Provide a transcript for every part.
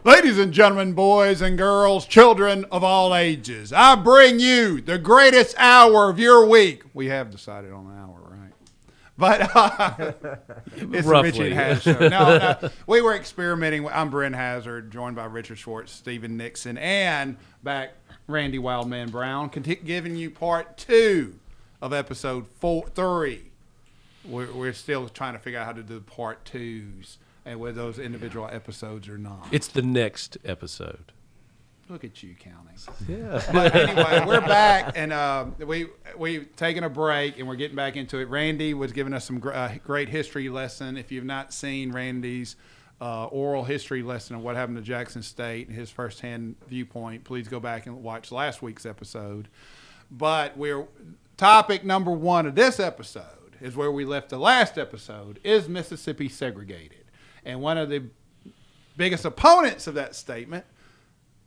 Ladies and gentlemen, boys and girls, children of all ages, I bring you the greatest hour of your week. We have decided on an hour, right? But it's the Richie and Hazz show. No, we were experimenting. I'm Brent Hazard, joined by Richard Schwartz, Stephen Nixon, and back Randy Wildman Brown, giving you part 2 of episode 3. We're still trying to figure out how to do part 2s. And whether those individual episodes or not. It's the next episode. Look at you counting. Yeah. But anyway, we're back, and we've taken a break, and we're getting back into it. Randy was giving us some great history lesson. If you've not seen Randy's oral history lesson on what happened to Jackson State and his firsthand viewpoint, please go back and watch last week's episode. But topic number 1 of this episode is where we left the last episode, is Mississippi segregated? And one of the biggest opponents of that statement,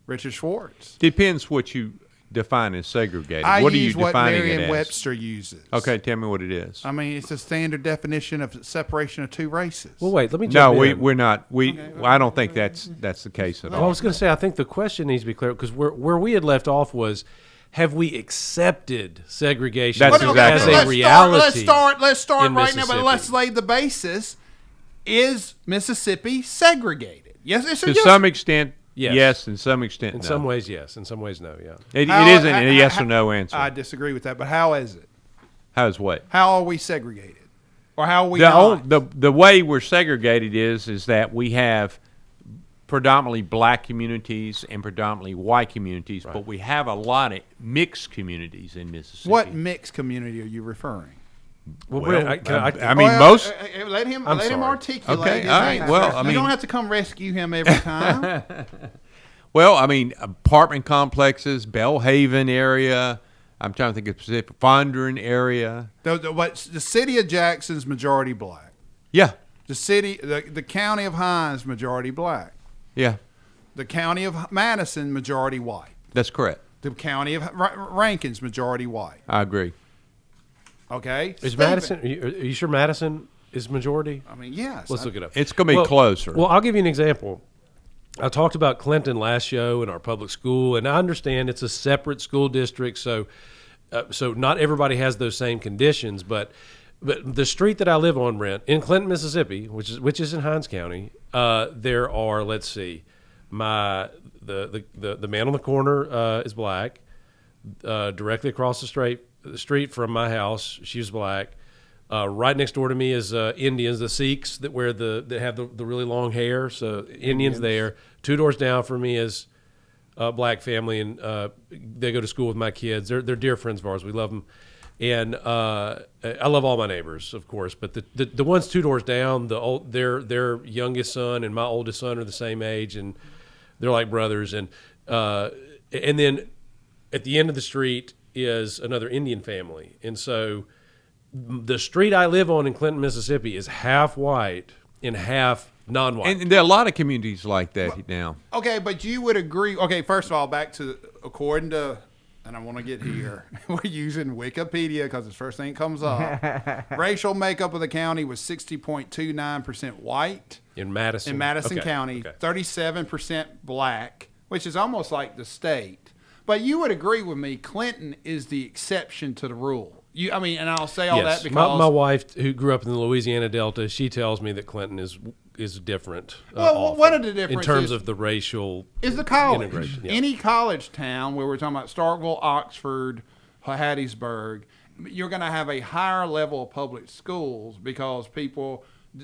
Richard Schwartz. Depends what you define as segregated. What are you defining it as? Merriam-Webster uses. Okay, tell me what it is. I mean, it's a standard definition of separation of two races. Well, wait, let me jump in. No, we're not. I don't think that's the case at all. Well, I was going to say, I think the question needs to be clear, because where we had left off was, have we accepted segregation That's exactly as a reality? Let's start right now, but Mississippi? let's lay the basis. Is Mississippi segregated? Yes, it's to some extent, yes. Yes. In some extent, In no. some ways, yes. In some ways, no. Yeah. It isn't a yes or no answer. I disagree with that, but how is it? How is what? How are we segregated? Or how are we not? The way we're segregated is that we have predominantly black communities and predominantly white communities, right. But we have a lot of mixed communities in Mississippi. What mixed community are you referring? Most. Let him articulate. Okay, his all right. answer. Well, you don't have to come rescue him every time. Well, I mean, apartment complexes, Belhaven area. I'm trying to think of specific Fondren area. The city of Jackson's majority black. Yeah. The county of Hinds majority black. Yeah. The county of Madison majority white. That's correct. The county of Rankin's majority white. I agree. Okay. Is Madison? Are you sure Madison is majority? I mean, yes. Let's look it up. It's going to be closer. Well, I'll give you an example. I talked about Clinton last show in our public school, and I understand it's a separate school district, so not everybody has those same conditions. But the street that I live on, Brent, in Clinton, Mississippi, which is in Hinds County, there are, let's see, the man on the corner is black. Directly across the street from my house, she's black. Right next door to me is Indians, the Sikhs that have the really long hair. So Indians there. 2 doors down from me is a black family, and they go to school with my kids. They're dear friends of ours. We love them, and I love all my neighbors, of course. But the ones 2 doors down, their youngest son and my oldest son are the same age, and they're like brothers. And then at the end of the street is another Indian family. And so the street I live on in Clinton, Mississippi is half white and half non-white. And there are a lot of communities like that now. Okay, but you would agree. Okay, first of all, back to, according to, and I want to get here, we're using Wikipedia because it's the first thing that comes up. Racial makeup of the county was 60.29% white. In Madison County, 37% black, which is almost like the state. But you would agree with me, Clinton is the exception to the rule. And I'll say all that because my wife, who grew up in the Louisiana Delta, she tells me that Clinton is different. Well, one of the differences in terms of the racial is the college. Integration. Yeah. Any college town where we're talking about Starkville, Oxford, Hattiesburg, you're going to have a higher level of public schools because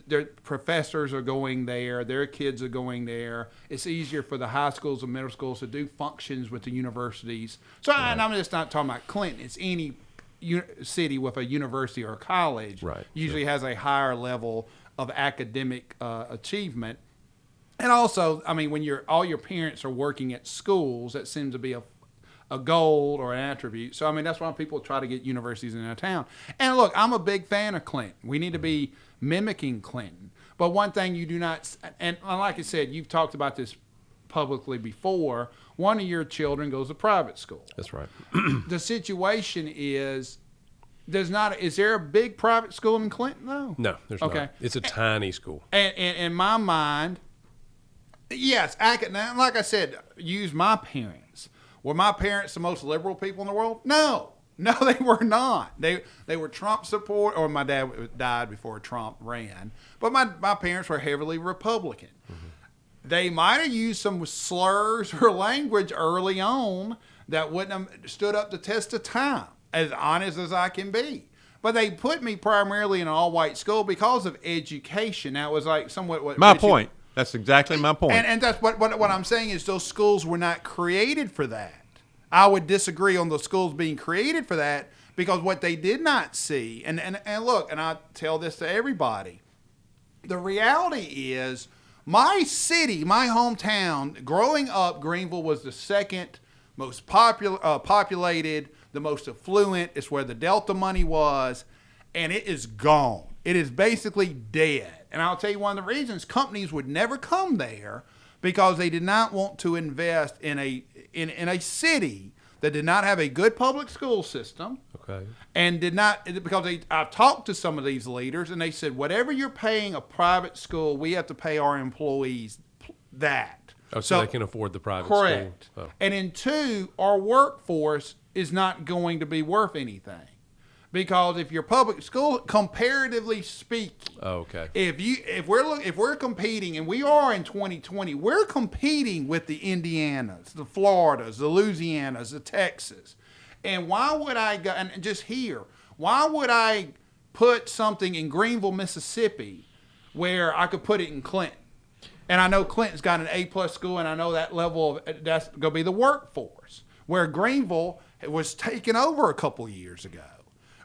their professors are going there, their kids are going there. It's easier for the high schools and middle schools to do functions with the universities. So, right. And I'm just not talking about Clinton. It's any city with a university or a college usually has a higher level of academic achievement. And also, I mean, when all your parents are working at schools, that seems to be a goal or an attribute. So, I mean, that's why people try to get universities in our town. And look, I'm a big fan of Clinton. We need to be mimicking Clinton. But one thing you do not, and like I said, you've talked about this publicly before, one of your children goes to private school. That's right. The situation is, is there a big private school in Clinton? No, there's not. It's a tiny school. And in my mind, Yes, now, like I said, use my parents. Were my parents the most liberal people in the world? No. No, they were not. They were Trump support, or my dad died before Trump ran. But my parents were heavily Republican. Mm-hmm. They might have used some slurs or language early on that wouldn't have stood up the test of time, as honest as I can be. But they put me primarily in an all-white school because of education. Now, it was like somewhat what my point. That's exactly my point. And that's what I'm saying is those schools were not created for that. I would disagree on the schools being created for that because what they did not see, and look, and I tell this to everybody, the reality is my city, my hometown, growing up, Greenville was the second most populated, the most affluent. It's where the Delta money was, and it is gone. It is basically dead. And I'll tell you one of the reasons companies would never come there because they did not want to invest in a city that did not have a good public school system. Okay. And did not, because I've talked to some of these leaders and they said, whatever you're paying a private school, we have to pay our employees that. Oh, so they can afford the private school. Correct. Oh. And in two, our workforce is not going to be worth anything. Because if you're public school, comparatively speaking, okay. If we're competing, and we are in 2020, we're competing with the Indianas, the Floridas, the Louisianas, the Texas. And why would I go and just here? Why would I put something in Greenville, Mississippi, where I could put it in Clinton? And I know Clinton's got an A+ school, and I know that level of that's going to be the workforce. Where Greenville was taken over a couple years ago.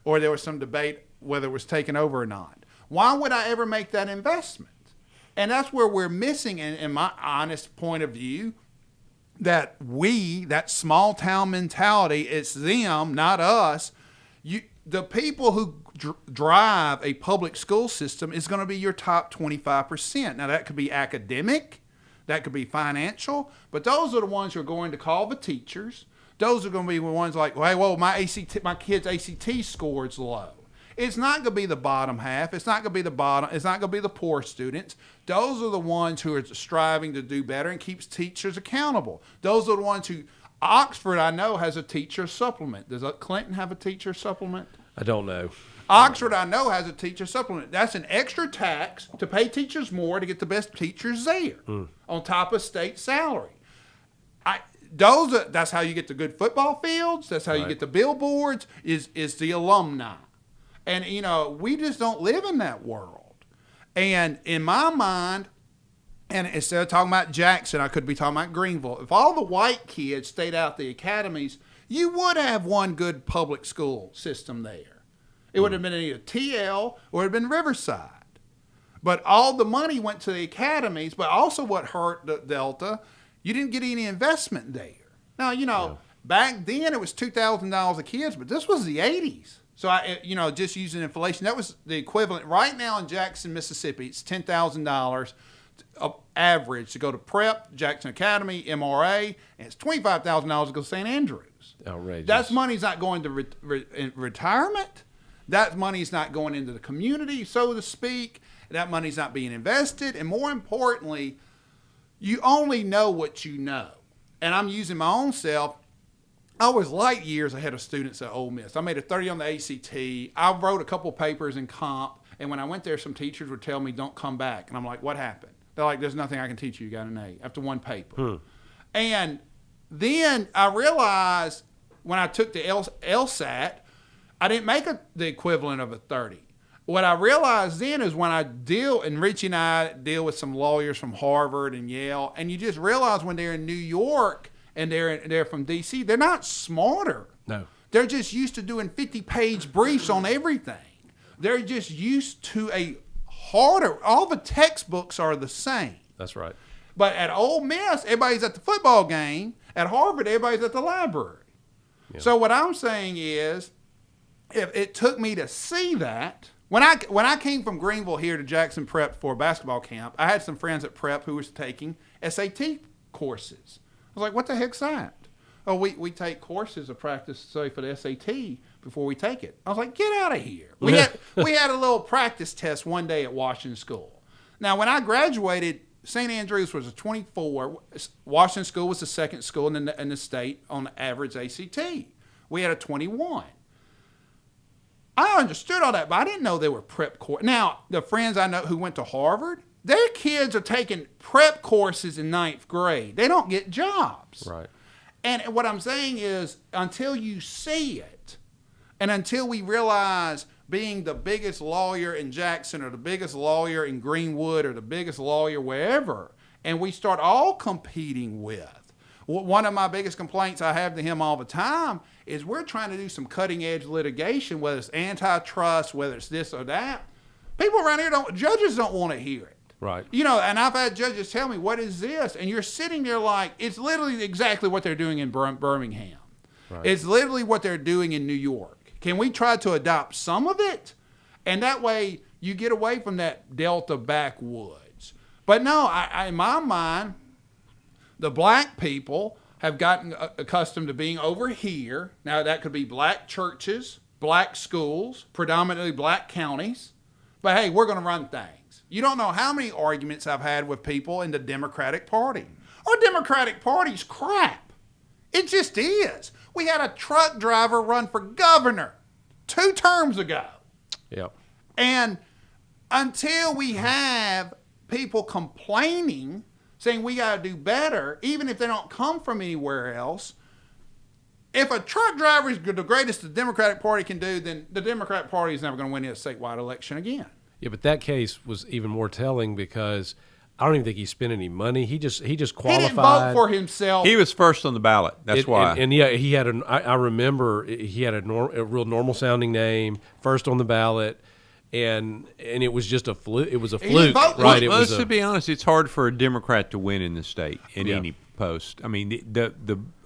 Or there was some debate whether it was taken over or not. Why would I ever make that investment? And that's where we're missing, in my honest point of view, that small town mentality, it's them, not us. The people who drive a public school system is going to be your top 25%. Now, that could be academic, that could be financial, but those are the ones who are going to call the teachers. Those are going to be the ones like, hey, whoa, my kid's ACT score's low. It's not going to be the bottom half. It's not going to be it's not going to be the poor students. Those are the ones who are striving to do better and keeps teachers accountable. Those are the ones who, Oxford, I know, has a teacher supplement. Does Clinton have a teacher supplement? I don't know. Oxford, I know, has a teacher supplement. That's an extra tax to pay teachers more to get the best teachers there on top of state salary. That's how you get the good football fields. That's how you get the billboards, is the alumni. And, we just don't live in that world. And in my mind, and instead of talking about Jackson, I could be talking about Greenville. If all the white kids stayed out the academies, you would have one good public school system there. It would have been either TL or it would have been Riverside. But all the money went to the academies, but also what hurt the Delta, you didn't get any investment there. Now, back then it was $2,000 a kid, but this was the 80s. So, just using inflation, that was the equivalent. Right now in Jackson, Mississippi, it's $10,000 average to go to prep, Jackson Academy, MRA, and it's $25,000 to go to St. Andrews. Outrageous. That money's not going to retirement. That money's not going into the community, so to speak. That money's not being invested. And more importantly, you only know what you know. And I'm using my own self. I was light years ahead of students at Ole Miss. I made a 30 on the ACT. I wrote a couple papers in comp. And when I went there, some teachers would tell me, don't come back. And I'm like, what happened? They're like, there's nothing I can teach you. You got an A after one paper. And then I realized when I took the LSAT, I didn't make the equivalent of a 30. What I realized then is when and Richie and I deal with some lawyers from Harvard and Yale, and you just realize when they're in New York and they're from D.C., they're not smarter. No. They're just used to doing 50-page briefs on everything. They're just used to a harder, all the textbooks are the same. That's right. But at Ole Miss, everybody's at the football game. At Harvard, everybody's at the library. Yeah. So what I'm saying is, if it took me to see that, when I came from Greenville here to Jackson Prep for a basketball camp, I had some friends at Prep who was taking SAT courses. I was like, what the heck's that? Oh, we take courses to practice, say, for the SAT before we take it. I was like, get out of here. We had a little practice test one day at Washington School. Now, when I graduated, St. Andrews was a 24. Washington School was the second school in the state on the average ACT. We had a 21. I understood all that, but I didn't know they were prep courses. Now, the friends I know who went to Harvard, their kids are taking prep courses in 9th grade. They don't get jobs. Right. And what I'm saying is, until you see it, and until we realize being the biggest lawyer in Jackson or the biggest lawyer in Greenwood or the biggest lawyer wherever, and we start all competing with, one of my biggest complaints I have to him all the time is we're trying to do some cutting edge litigation, whether it's antitrust, whether it's this or that. People around here judges don't want to hear it. Right. You know, and I've had judges tell me, what is this? And you're sitting there like, it's literally exactly what they're doing in Birmingham. Right. It's literally what they're doing in New York. Can we try to adopt some of it? And that way you get away from that Delta backwoods. But no, in my mind, the black people have gotten accustomed to being over here. Now, that could be black churches, black schools, predominantly black counties. But hey, we're going to run things. You don't know how many arguments I've had with people in the Democratic Party. Our Democratic Party's crap. It just is. We had a truck driver run for governor 2 terms ago. Yep. And until we have people complaining, saying we got to do better, even if they don't come from anywhere else, if a truck driver is the greatest the Democratic Party can do, then the Democratic Party is never going to win a statewide election again. Yeah, but that case was even more telling because I don't even think he spent any money. He just qualified. He didn't vote for himself. He was first on the ballot. That's why. And yeah, he had I remember he had a real normal sounding name, first on the ballot, and it was just a fluke. It was a fluke, right? Well, to be honest, it's hard for a Democrat to win in the state in any post. I mean,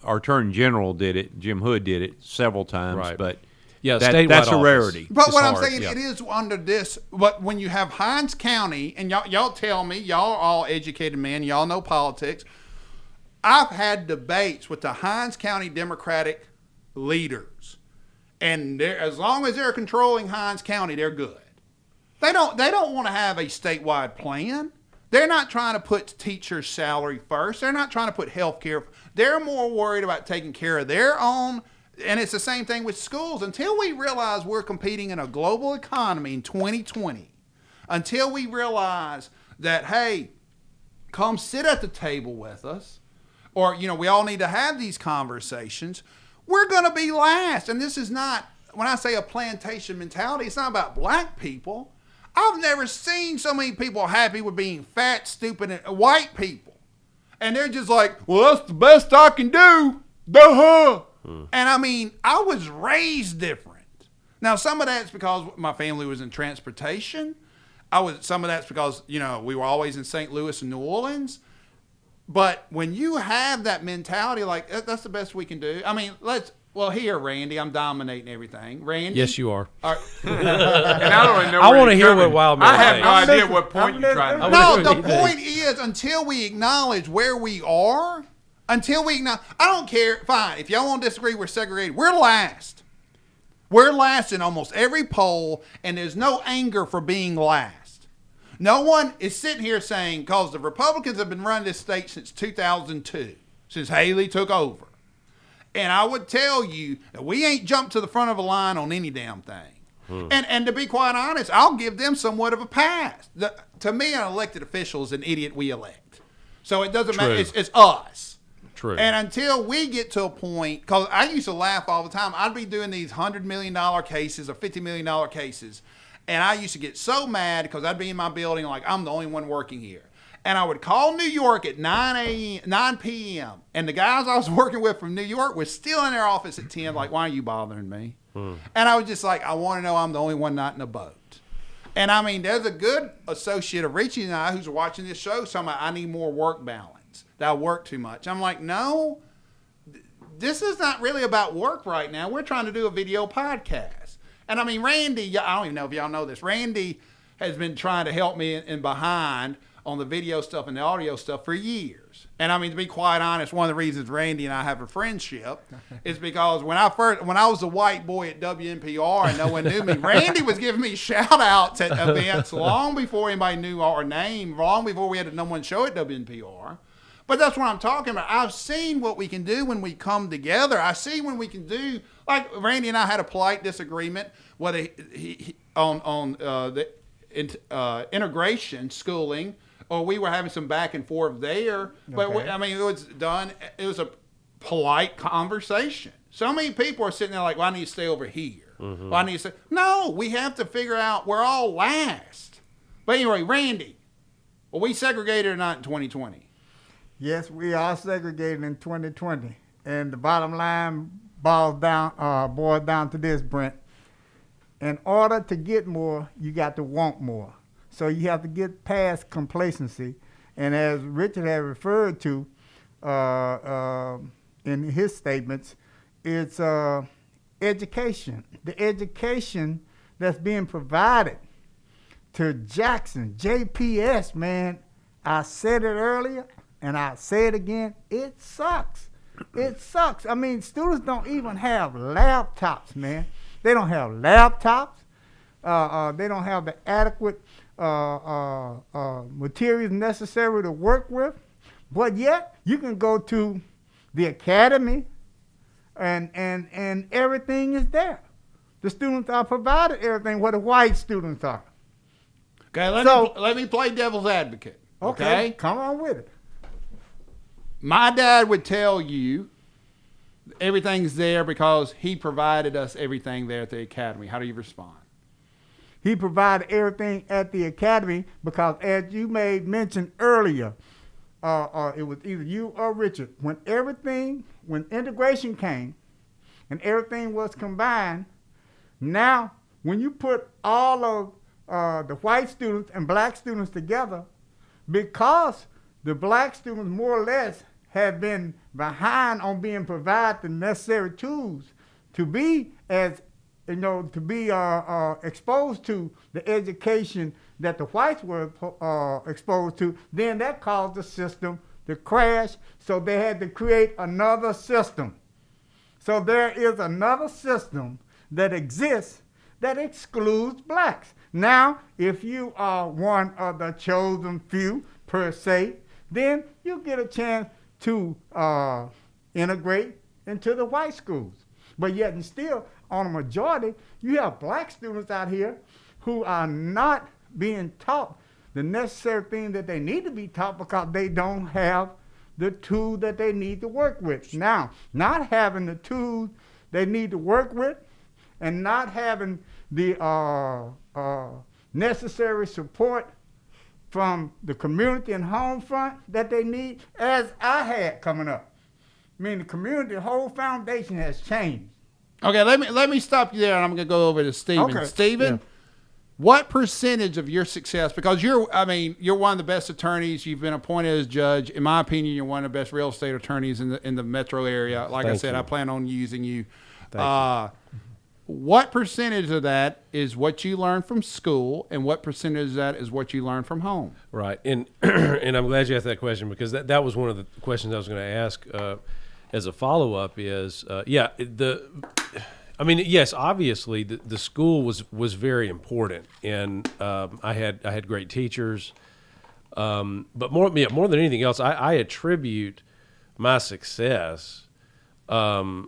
our Attorney General did it. Jim Hood did it several times, right. but. Yeah, that's a rarity. But what I'm saying, it is under this. But when you have Hinds County, and y'all tell me, y'all are all educated men, y'all know politics. I've had debates with the Hinds County Democratic leaders, and as long as they're controlling Hinds County, they're good. They don't want to have a statewide plan. They're not trying to put teachers' salary first. They're not trying to put health care. They're more worried about taking care of their own. And it's the same thing with schools. Until we realize we're competing in a global economy in 2020, until we realize that, hey, come sit at the table with us, or, you know, we all need to have these conversations, we're going to be last. And this is not, when I say a plantation mentality, it's not about black people. I've never seen so many people happy with being fat, stupid, and white people. And they're just like, well, that's the best I can do. Duh. And I mean, I was raised different. Now, some of that's because my family was in transportation. Some of that's because, you know, we were always in St. Louis and New Orleans. But when you have that mentality, like, that's the best we can do. I mean, here, Randy, I'm dominating everything. Randy? Yes, you are. And I don't even know I want to hear what Wildman I have no idea what point you're trying to make. No, the point is, until we acknowledge where we are, I don't care. Fine. If y'all want to disagree, we're segregated. We're last. We're last in almost every poll, and there's no anger for being last. No one is sitting here saying, because the Republicans have been running this state since 2002, since Haley took over. And I would tell you that we ain't jumped to the front of a line on any damn thing. And to be quite honest, I'll give them somewhat of a pass. To me, an elected official is an idiot we elect. So it doesn't matter. It's us. True. And until we get to a point, because I used to laugh all the time. I'd be doing these $100 million cases or $50 million cases. And I used to get so mad because I'd be in my building like I'm the only one working here. And I would call New York at 9 p.m. And the guys I was working with from New York were still in their office at 10, like, why are you bothering me? And I was just like, I want to know I'm the only one not in the boat. And I mean, there's a good associate of Richie and I who's watching this show talking about I need more work balance. That I work too much. I'm like, no, this is not really about work right now. We're trying to do a video podcast. And I mean, Randy, I don't even know if y'all know this. Randy has been trying to help me in behind on the video stuff and the audio stuff for years. And I mean, to be quite honest, one of the reasons Randy and I have a friendship is because when I was a white boy at WNPR and no one knew me, Randy was giving me shout outs at events long before anybody knew our name, long before we had a number one show at WNPR. But that's what I'm talking about. I've seen what we can do when we come together. I see when we can do, like Randy and I had a polite disagreement whether on the integration schooling, or we were having some back and forth there. But Okay. I mean, it was a polite conversation. So many people are sitting there like, well, I need to stay over here. Well, I need to stay. No, we have to figure out we're all last. But anyway, Randy, are we segregated or not in 2020? Yes, we are segregated in 2020. And the bottom line boils down to this, Brent. In order to get more, you got to want more. So you have to get past complacency. And as Richard had referred to in his statements, it's education. The education that's being provided to Jackson, JPS, man, I said it earlier, and I'll say it again, it sucks. It sucks. I mean, students don't even have laptops, man. They don't have laptops. They don't have the adequate materials necessary to work with. But yet, you can go to the academy, and everything is there. The students are provided everything what the white students are. Okay, let me play devil's advocate. Okay, come on with it. My dad would tell you everything's there because he provided us everything there at the academy. How do you respond? He provided everything at the academy because, as you made mention earlier, it was either you or Richard. When integration came and everything was combined, now when you put all of the white students and black students together, because the black students more or less have been behind on being provided the necessary tools to be exposed to the education that the whites were exposed to, then that caused the system to crash. So they had to create another system. So there is another system that exists that excludes blacks. Now, if you are one of the chosen few per se, then you get a chance to integrate into the white schools. But yet and still, on a majority, you have black students out here who are not being taught the necessary thing that they need to be taught because they don't have the tool that they need to work with. Now, not having the tools they need to work with and not having the necessary support from the community and home front that they need, as I had coming up. I mean, the community, the whole foundation has changed. Okay, let me stop you there, and I'm going to go over to Stephen. Okay. Stephen, what percentage of your success? Because you're one of the best attorneys. You've been appointed as judge. In my opinion, you're one of the best real estate attorneys in the metro area. Like I said, I plan on using you. What percentage of that is what you learned from school, and what percentage of that is what you learned from home? Right, and and I'm glad you asked that question because that was one of the questions I was going to ask as a follow up. Is yes, obviously the school was very important, and I had great teachers, but more than anything else, I attribute my success. The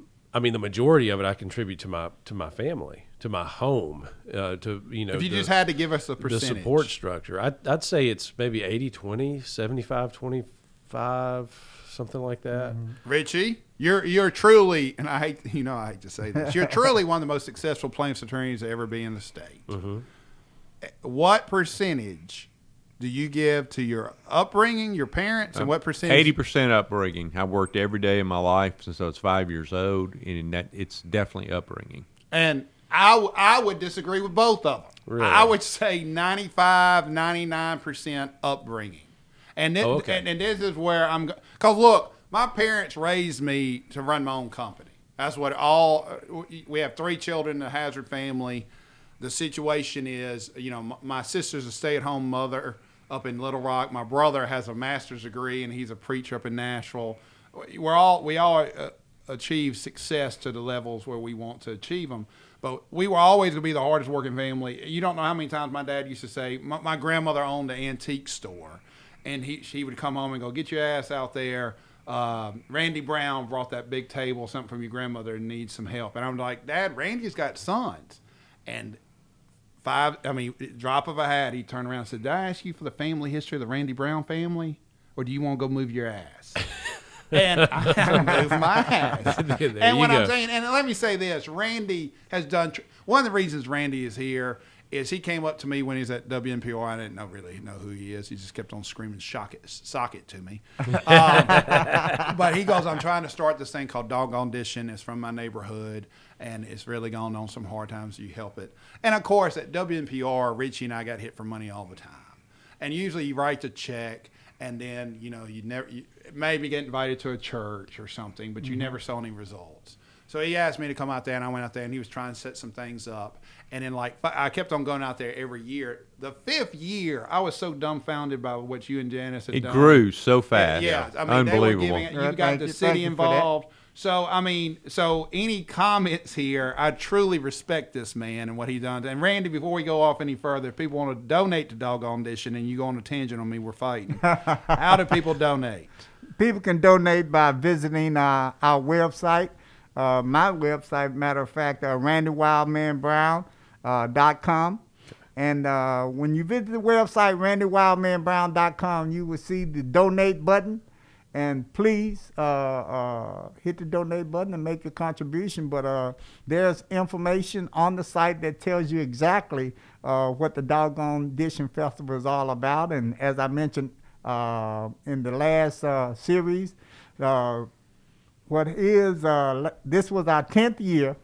majority of it I contribute to my family, to my home, If you just had to give us a percentage. The support structure, I'd say it's maybe 80-20, 75-25, something like that. Mm-hmm. Richie, you're truly, and I hate to say this, you're truly one of the most successful plaintiffs attorneys to ever be in the state. Mm-hmm. What percentage do you give to your upbringing, your parents, and what percentage? 80% upbringing. I worked every day of my life since I was 5 years old, and it's definitely upbringing. And I would disagree with both of them. Really? I would say 95, 99% upbringing. And this is where I'm – because, look, my parents raised me to run my own company. That's what we have 3 children in the Hazard family. The situation is, my sister's a stay-at-home mother. up in Little Rock. My brother has a master's degree, and he's a preacher up in Nashville. We all achieve success to the levels where we want to achieve them. But we were always going to be the hardest working family. You don't know how many times my dad used to say, my grandmother owned an antique store, and she would come home and go, get your ass out there. Randy Brown brought that big table, something from your grandmother, and needs some help. And I'm like, Dad, Randy's got sons. And drop of a hat, he turned around and said, did I ask you for the family history of the Randy Brown family? Or do you want to go move your ass? And I move my ass. And what I'm saying, and let me say this, Randy has done, one of the reasons Randy is here is he came up to me when he was at WNPR. I didn't really know who he is. He just kept on screaming sock it to me. But he goes, I'm trying to start this thing called Doggone Dishing. It's from my neighborhood, and it's really gone on some hard times. You help it. And, of course, at WNPR, Richie and I got hit for money all the time. And usually you write the check, and then, you maybe get invited to a church or something, but you never saw any results. So he asked me to come out there, and I went out there, and he was trying to set some things up. And then, I kept on going out there every year. The 5th year, I was so dumbfounded by what you and Janice had done. It grew so fast. Yeah. Unbelievable. You got the city involved. So, any comments here, I truly respect this man and what he's done. And, Randy, before we go off any further, if people want to donate to Doggone Dishing and you go on a tangent on me, we're fighting. How do people donate? People can donate by visiting our website. My website, matter of fact, randywildmanbrown.com. And when you visit the website, randywildmanbrown.com, you will see the donate button. And please hit the donate button and make your contribution. But there's information on the site that tells you exactly what the Doggone Dishing Festival is all about. And as I mentioned in the last series, this was our 10th year,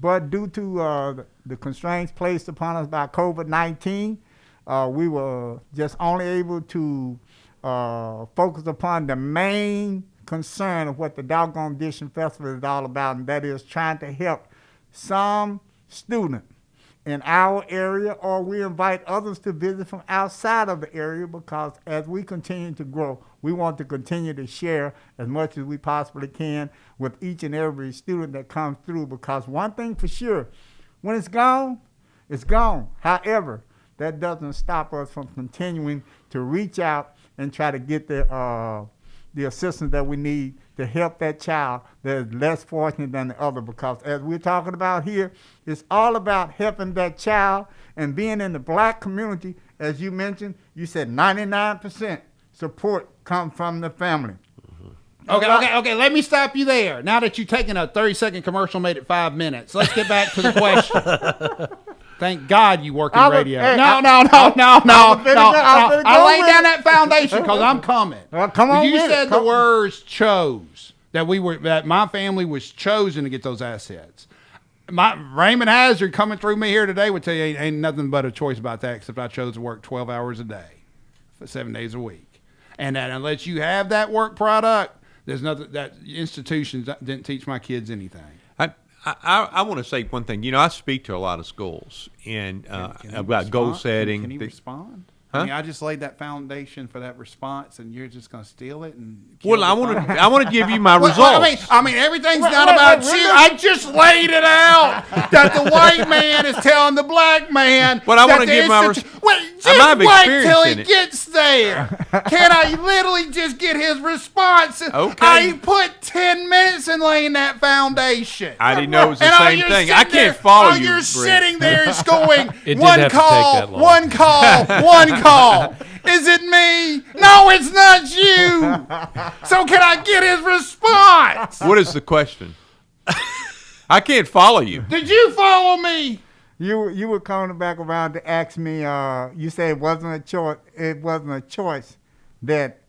but due to the constraints placed upon us by COVID-19, we were just only able to focus upon the main concern of what the Doggone Dishing Festival is all about, and that is trying to help some student in our area, or we invite others to visit from outside of the area, because as we continue to grow, we want to continue to share as much as we possibly can with each and every student that comes through, because one thing for sure, when it's gone, it's gone. However, that doesn't stop us from continuing to reach out and try to get the assistance that we need to help that child that is less fortunate than the other, because as we're talking about here, it's all about helping that child and being in the black community. As you mentioned, you said 99% support comes from the family. Okay. Let me stop you there. Now that you've taken a 30-second commercial, made it 5 minutes. Let's get back to the question. Thank God you work in radio. No. I laid down that foundation because I'm coming. Come on. You said the words chose, that my family was chosen to get those assets. Raymond Hazard coming through me here today would tell you ain't nothing but a choice about that, except I chose to work 12 hours a day for 7 days a week. And that unless you have that work product, there's nothing. That institutions didn't teach my kids anything. I want to say one thing. I speak to a lot of schools and about goal setting. Can you respond? Huh? I just laid that foundation for that response, and you're just going to steal it and. Well, I want to give you my results. Everything's not about you. I just laid it out that the white man is telling the black man. But I want to give my results. Just wait till he gets there. Can I literally just get his response? Okay. I put 10 minutes in laying that foundation. I didn't know it was the same thing. I can't follow you. You're sitting there going, It one did have to take call, that long. one call, one call. Is it me? No, it's not you. So can I get his response? What is the question? I can't follow you. Did you follow me? You were coming back around to ask me. You said it wasn't a choice. It wasn't a choice that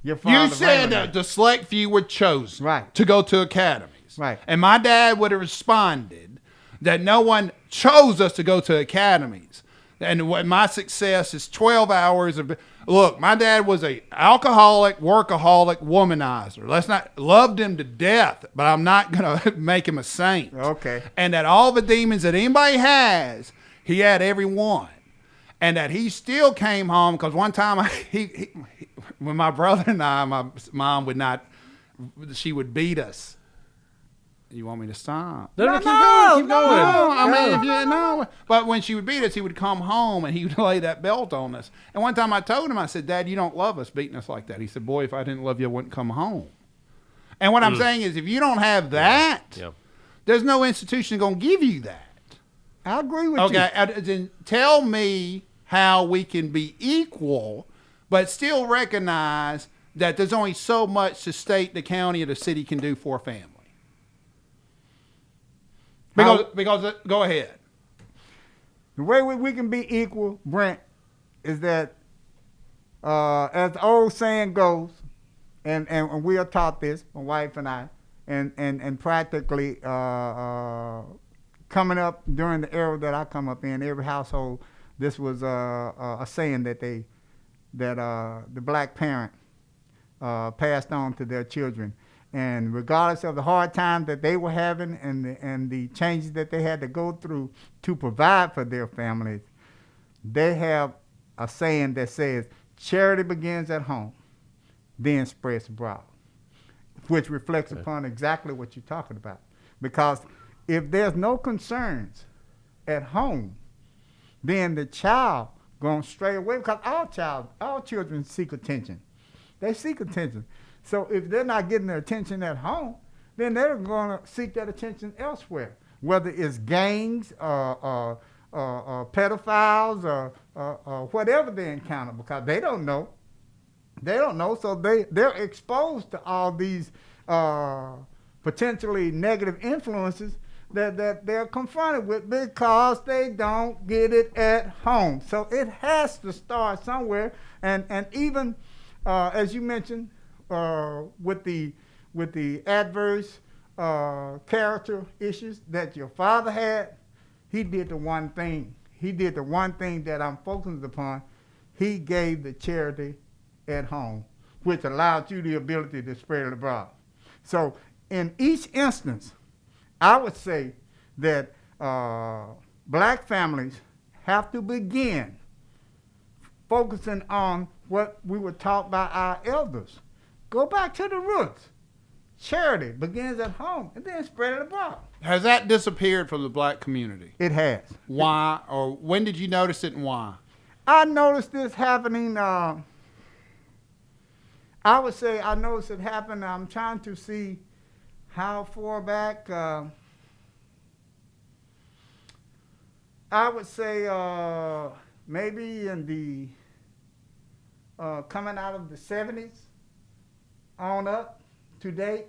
your father. You said that the select few were chosen to go to academies. Right. And my dad would have responded that no one chose us to go to academies. And what my success is 12 hours of. Look, my dad was a alcoholic, workaholic, womanizer. Loved him to death, but I'm not gonna make him a saint. Okay. And that all the demons that anybody has, he had every one. and that he still came home because one time when my brother and I, my mom would not, she would beat us. You want me to stop? No, keep going. No, I mean, if you know. But when she would beat us, he would come home and he would lay that belt on us. And one time I told him, I said, Dad, you don't love us beating us like that. He said, boy, if I didn't love you, I wouldn't come home. And what I'm saying is, if you don't have that, there's no institution going to give you that. I agree with you. Okay, then tell me how we can be equal, but still recognize that there's only so much the state, the county, or the city can do for a family. Because go ahead. The way we can be equal, Brent, is that as the old saying goes, and we are taught this, my wife and I, and practically coming up during the era that I come up in, every household, this was a saying that the black parent passed on to their children. And regardless of the hard times that they were having and the changes that they had to go through to provide for their families, they have a saying that says, charity begins at home, then spreads abroad, which reflects upon exactly what you're talking about. Because if there's no concerns at home, then the child going to stray away, because all children seek attention. They seek attention. So if they're not getting their attention at home, then they're going to seek that attention elsewhere, whether it's gangs or pedophiles or whatever they encounter, because they don't know. They don't know, so they're exposed to all these potentially negative influences that they're confronted with because they don't get it at home. So it has to start somewhere, and even as you mentioned, with the adverse character issues that your father had, he did the one thing. He did the one thing that I'm focused upon. He gave the charity at home, which allowed you the ability to spread it abroad. So in each instance, I would say that black families have to begin focusing on what we were taught by our elders. Go back to the roots. Charity begins at home and then spread it abroad. Has that disappeared from the black community? It has. Why, or when did you notice it and why? I noticed this happening, I would say I noticed it happen. I'm trying to see how far back. I would say maybe in the coming out of the 70s on up to date,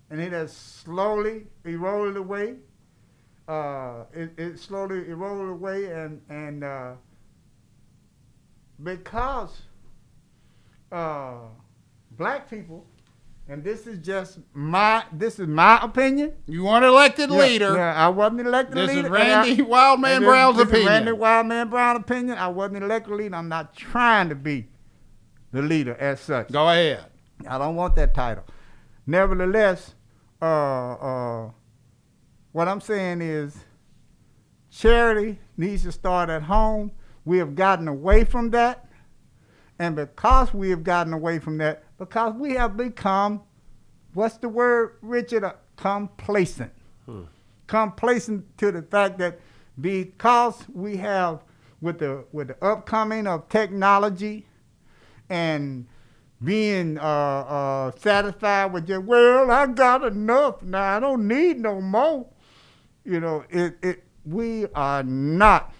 and it has slowly eroded away. It slowly eroded away, and because black people, and this is my opinion. You weren't elected leader. Yeah, I wasn't elected leader. This is Randy Wildman Brown's opinion. This is Randy Wildman Brown's opinion. I wasn't elected leader. I'm not trying to be the leader as such. Go ahead. I don't want that title. Nevertheless, what I'm saying is charity needs to start at home. We have gotten away from that. And because we have gotten away from that, because we have become, what's the word, Richard? Complacent. Complacent to the fact that because we have, with the upcoming of technology and being satisfied with just, well, I got enough now, I don't need no more. You know, we are not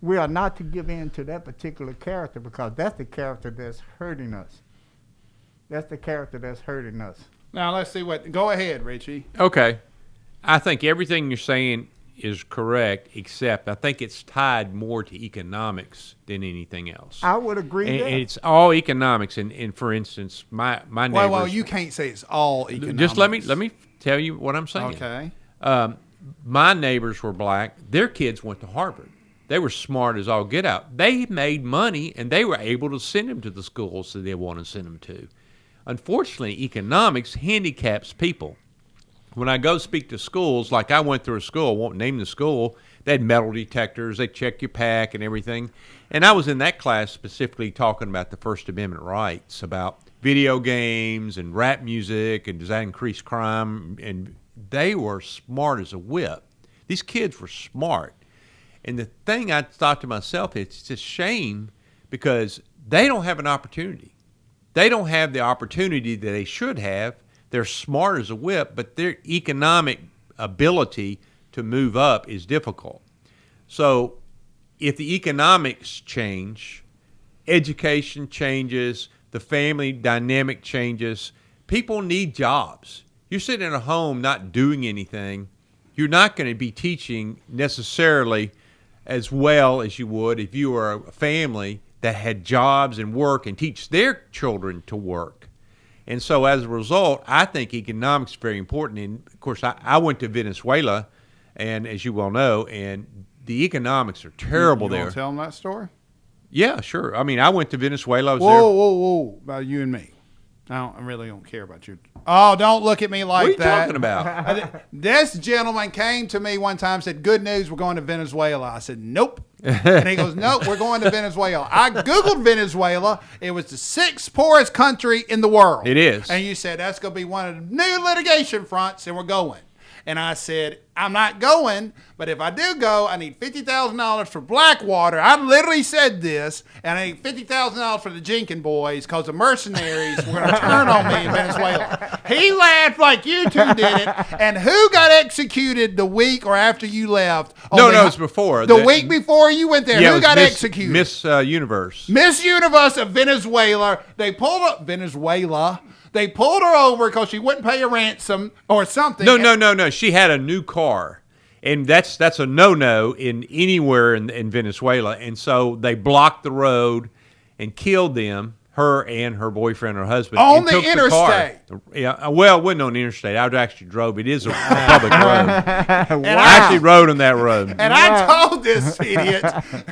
to give in to that particular character, because that's the character that's hurting us. That's the character that's hurting us. Now let's see what. Go ahead, Richie. Okay, I think everything you're saying is correct, except I think it's tied more to economics than anything else. I would agree. And it's all economics. And for instance, my neighbors. Well, you can't say it's all economics. Just let me tell you what I'm saying. Okay. My neighbors were black. Their kids went to Harvard. They were smart as all get out. They made money, and they were able to send them to the schools that they want to send them to. Unfortunately, economics handicaps people. When I go speak to schools, like I went through a school, I won't name the school, They had metal detectors. They check your pack and everything. And I was in that class specifically talking about the First Amendment rights, about video games and rap music and does that increase crime. And they were smart as a whip. These kids were smart. And the thing I thought to myself, it's a shame because they don't have an opportunity. They don't have the opportunity that they should have. They're smart as a whip, but their economic ability to move up is difficult. So if the economics change, education changes, the family dynamic changes, people need jobs. You're sitting in a home not doing anything, you're not going to be teaching necessarily as well as you would if you were a family that had jobs and work and teach their children to work. And so as a result, I think economics is very important. And, of course, I went to Venezuela, and as you well know, and the economics are terrible you there. Want to tell them that story? Yeah, sure. I mean, I went to Venezuela. I was Whoa. About you and me. I really don't care about you. Oh, don't look at me like What are you that. talking about? This gentleman came to me one time and said, good news, we're going to Venezuela. I said, nope. And he goes, nope, we're going to Venezuela. I Googled Venezuela. It was the 6th poorest country in the world. It is. And you said, that's going to be one of the new litigation fronts, and we're going. And I said, I'm not going, but if I do go, I need $50,000 for Blackwater. I literally said this, and I need $50,000 for the Jenkins boys because the mercenaries were going to turn on me in Venezuela. He laughed like you two did it. And who got executed the week or after you left? No, it was before. The week before you went there. Yeah, Who got Miss, executed? Miss Universe. Miss Universe of Venezuela. They pulled up Venezuela. They pulled her over because she wouldn't pay a ransom or something. No. She had a new car, and that's a no-no in anywhere in Venezuela. And so they blocked the road and killed them, her and her boyfriend or husband. On and the took interstate. The car. Yeah, well, it wasn't on the interstate. I actually drove. It is a public road. And I actually rode on that road. And I told this idiot,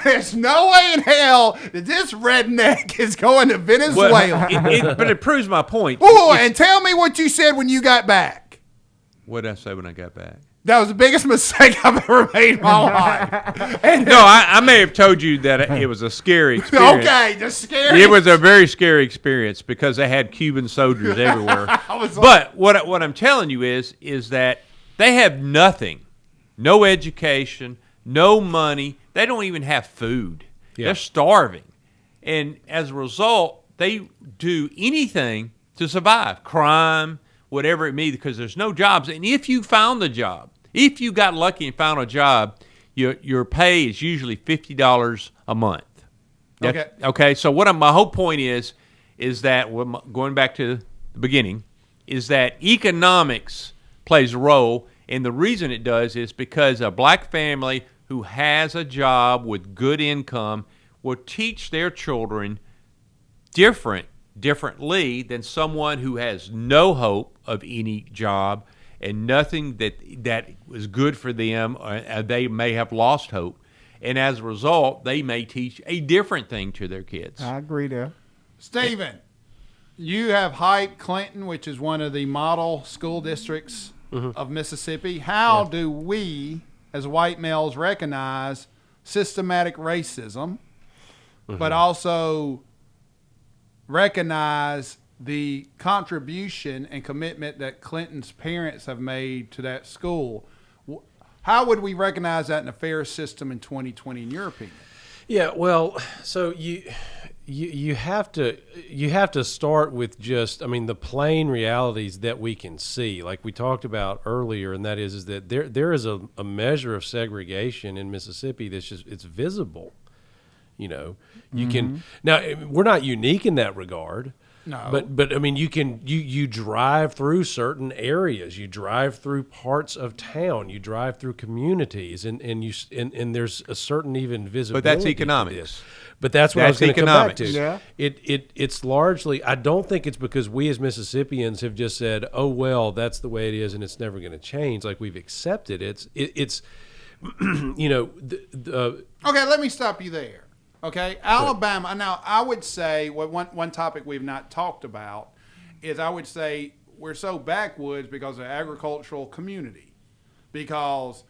there's no way in hell that this redneck is going to Venezuela. Well, but it proves my point. Oh, and tell me what you said when you got back. What did I say when I got back? That was the biggest mistake I've ever made in my life. And No, I may have told you that it was a scary experience. okay, the scary. It was a very scary experience because they had Cuban soldiers everywhere. But what I'm telling you is that they have nothing, no education, no money. They don't even have food. Yeah. They're starving, and as a result, they do anything to survive. Crime, whatever it may be, because there's no jobs. And if you found the job, if you got lucky and found a job, your pay is usually $50 a month. Okay. So my whole point is that going back to the beginning, is that economics plays a role, and the reason it does is because a black family who has a job with good income will teach their children differently than someone who has no hope of any job and nothing that was good for them. They may have lost hope, and as a result, they may teach a different thing to their kids. I agree there. Stephen, you have Hype Clinton, which is one of the model school districts of Mississippi. How do we, as white males, recognize systematic racism, but also recognize the contribution and commitment that Clinton's parents have made to that school? How would we recognize that in a fair system in 2020, in your opinion? Yeah, well, so you have to start with just, I mean, the plain realities that we can see, like we talked about earlier, and that is that there is a measure of segregation in Mississippi that's just, it's visible. You know, you can, now we're not unique in that regard. No. But I mean, you drive through certain areas, you drive through parts of town, you drive through communities, and there's a certain even visibility. But that's to economics. this. But that's what I was That's going to come back to. economics. Yeah. It's largely, I don't think it's because we as Mississippians have just said, oh well, that's the way it is, and it's never going to change. Like we've accepted it's you know Okay, let me stop you there. Okay, Alabama. Now, I would say one topic we've not talked about is I would say we're so backwoods because of agricultural community. Because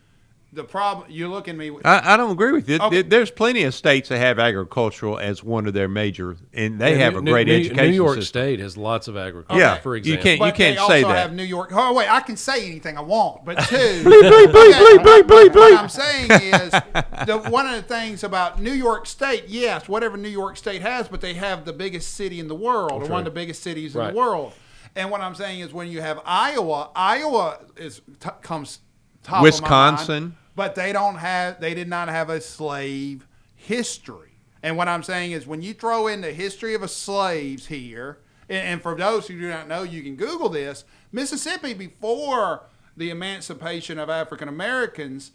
the problem, you look at me. I don't agree with you. Okay. There's plenty of states that have agricultural as one of their major, and they have a great education New York system. State has lots of agriculture, Yeah, for you example. can't- But they also say that. have New York. Oh wait, I can say anything I want, but two. What I'm saying is, one of the things about New York State, yes, whatever New York State has, but they have the biggest city in the world, or one of the biggest cities in Right. the world. And what I'm saying is, when you have Iowa comes top of my Wisconsin. mind, but they did not have a slave history. And what I'm saying is, when you throw in the history of slaves here, and for those who do not know, you can Google this. Mississippi, before the emancipation of African Americans,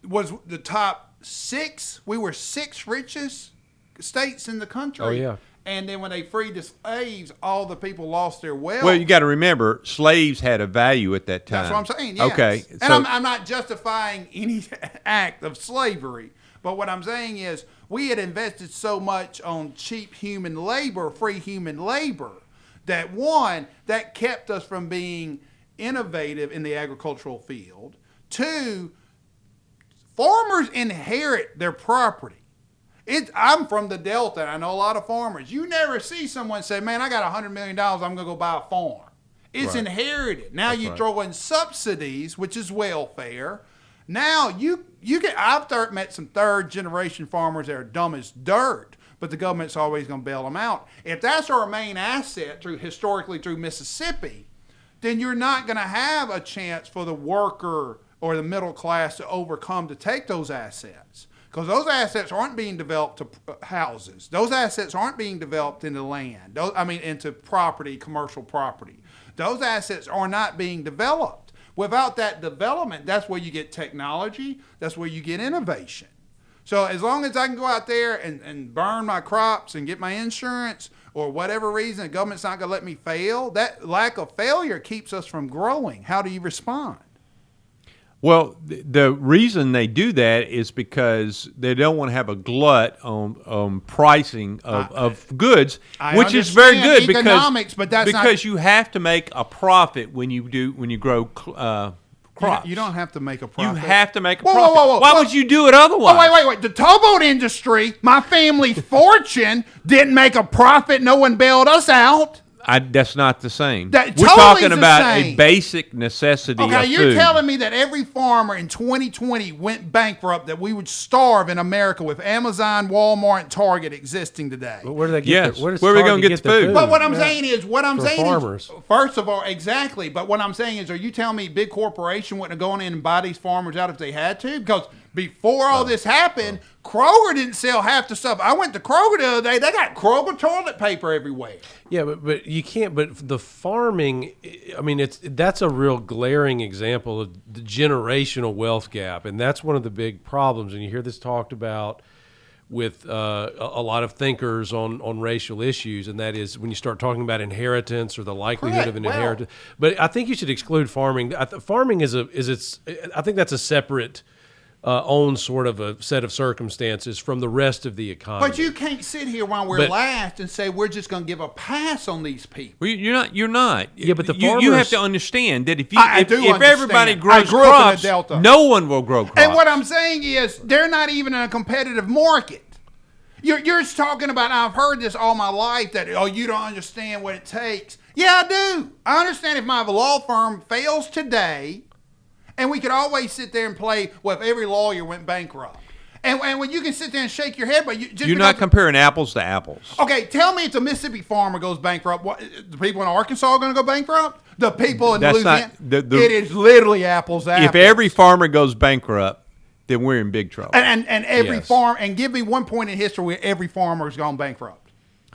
was the top 6. We were 6 richest states in the country. Oh, yeah. And then when they freed the slaves, all the people lost their wealth. Well, you got to remember, slaves had a value at that time. That's what I'm saying. Yes. Okay, And so I'm not justifying any act of slavery, but what I'm saying is we had invested so much on cheap human labor, free human labor, that one, that kept us from being innovative in the agricultural field. 2, farmers inherit their property. I'm from the Delta, and I know a lot of farmers. You never see someone say, man, I got $100 million, I'm going to go buy a farm. It's inherited. Now you throw in subsidies, which is welfare. Now you get. I've met some 3rd-generation farmers that are dumb as dirt, but the government's always going to bail them out. If that's our main asset historically through Mississippi, then you're not going to have a chance for the worker or the middle class to take those assets. Because those assets aren't being developed to houses. Those assets aren't being developed into land. Into property, commercial property. Those assets are not being developed. Without that development, that's where you get technology. That's where you get innovation. So as long as I can go out there and burn my crops and get my insurance, or whatever reason, the government's not going to let me fail, that lack of failure keeps us from growing. How do you respond? Well, the reason they do that is because they don't want to have a glut on pricing of goods, which is very good economics, but that's because you have to make a profit when you grow crops. You don't have to make a profit. You have to make a Whoa, profit. whoa, whoa, Why whoa. would you do it otherwise? Oh, wait. The towboat industry, my family's fortune, didn't make a profit. No one bailed us out. That's not the same. That We're totally talking is the about same. a basic necessity Okay, of you're food. telling me that every farmer in 2020 went bankrupt, that we would starve in America with Amazon, Walmart, and Target existing today. But where do they get Yes. where does Where are we Target gonna get the their food? But what I'm saying is, farmers. first of all, exactly. But what I'm saying is, are you telling me big corporation wouldn't have gone in and buy these farmers out if they had to? Because before all this happened, Kroger didn't sell half the stuff. I went to Kroger the other day. They got Kroger toilet paper everywhere. Yeah, but you can't. But the farming, that's a real glaring example of the generational wealth gap, and that's one of the big problems. And you hear this talked about with a lot of thinkers on racial issues, and that is when you start talking about inheritance or the likelihood of an Correct. inheritance. But I think you should exclude farming. Farming I think that's a separate. Own sort of a set of circumstances from the rest of the economy. But you can't sit here while we're last and say we're just going to give a pass on these people. Well, you're not. Yeah, but the you have farmers- to understand that if I do if everybody understand. grows I grew up in the crops, Delta. no one will grow crops. And what I'm saying is, they're not even in a competitive market. You're talking about, I've heard this all my life, that, you don't understand what it takes. Yeah, I do. I understand if my law firm fails today, and we could always sit there and play, well, if every lawyer went bankrupt. And when you can sit there and shake your head, but you're not comparing apples to apples. Okay, tell me if the Mississippi farmer goes bankrupt, the people in Arkansas are going to go bankrupt? The people in Louisiana? It is literally apples to apples. If every farmer goes bankrupt, then we're in big trouble. And every Yes. farm, and give me one point in history where every farmer has gone bankrupt.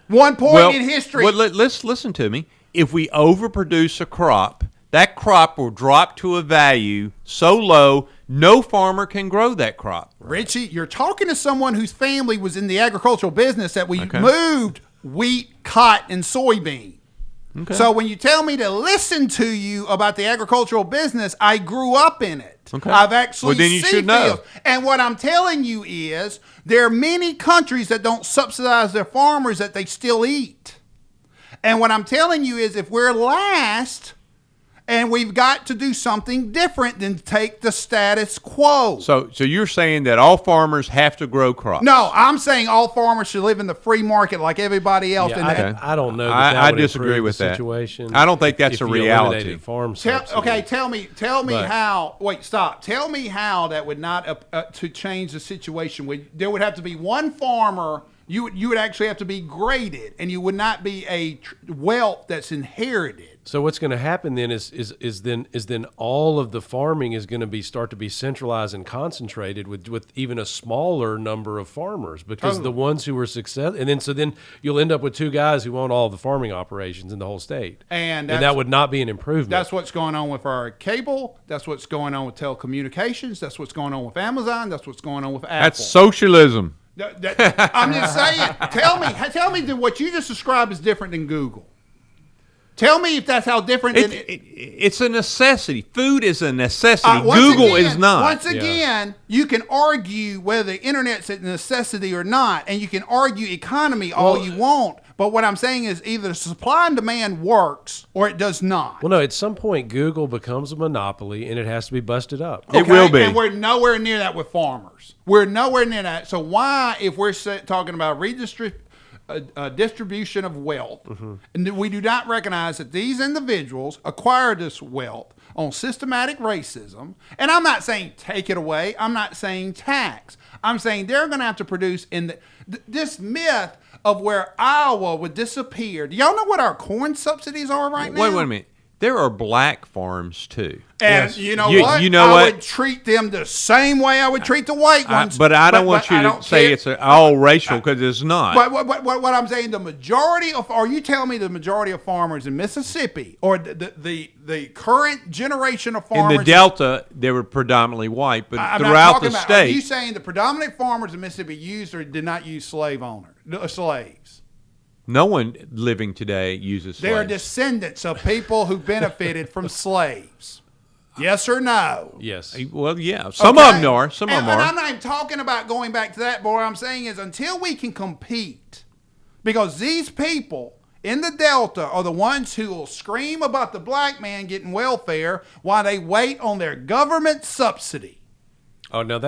One point in history. Well, let's listen to me. If we overproduce a crop, that crop will drop to a value so low, no farmer can grow that crop. Richie, you're talking to someone whose family was in the agricultural business, that we moved wheat, cotton, and soybean. Okay. So when you tell me to listen to you about the agricultural business, I grew up in it. Okay. I've actually Well, then you should know. fields. And what I'm telling you is, there are many countries that don't subsidize their farmers that they still eat. And what I'm telling you is, if we're last, And we've got to do something different than take the status quo. So you're saying that all farmers have to grow crops? No, I'm saying all farmers should live in the free market like everybody else. Yeah, And I don't know. I Would disagree improve with the that. situation. I don't think that's if a you reality. eliminated farm Tell subsidies. tell me But- how. Wait, stop. Tell me how that would not to change the situation. There would have to be one farmer. You would actually have to be graded, and you would not be a wealth that's inherited. So what's going to happen then is then all of the farming is going to start to be centralized and concentrated with even a smaller number of farmers, because the ones who were successful, and then you'll end up with two guys who own all the farming operations in the whole state, And that would not be an improvement. That's what's going on with our cable. That's what's going on with telecommunications. That's what's going on with Amazon. That's what's going on with Apple. That's socialism. I'm just saying. Tell me that what you just described is different than Google. Tell me if that's how different. It's a necessity. Food is a necessity. Once Google again- is not. Once again, you can argue whether the internet's a necessity or not, and you can argue economy all you want. But what I'm saying is either supply and demand works or it does not. Well, no, at some point Google becomes a monopoly and it has to be busted up. It will be. And we're nowhere near that with farmers. We're nowhere near that. So why, if we're talking about distribution of wealth, and we do not recognize that these individuals acquired this wealth on systematic racism, and I'm not saying take it away, I'm not saying tax, I'm saying they're going to have to produce this myth of where Iowa would disappear. Do y'all know what our corn subsidies are right now? Wait a minute. There are black farms too. And you know You- what? you know I what? would treat them the same way I would treat the white ones. But I don't want you I to don't say care. it's all racial, because it's not. But what I'm saying, the majority of, are you telling me the majority of farmers in Mississippi, or the current generation of In farmers the Delta, they were predominantly white, but I'm not throughout talking the about, are you state, saying the predominant farmers in Mississippi used or did not use slaves? no one living today uses They are slaves. descendants of people who benefited from slaves. Yes or no? Yes. Well, yeah. Some of them are. Some of them And are. I'm not even talking about going back to that, but what I'm saying is until we can compete, because these people in the Delta are the ones who will scream about the black man getting welfare while they wait on their government subsidy. Oh, no,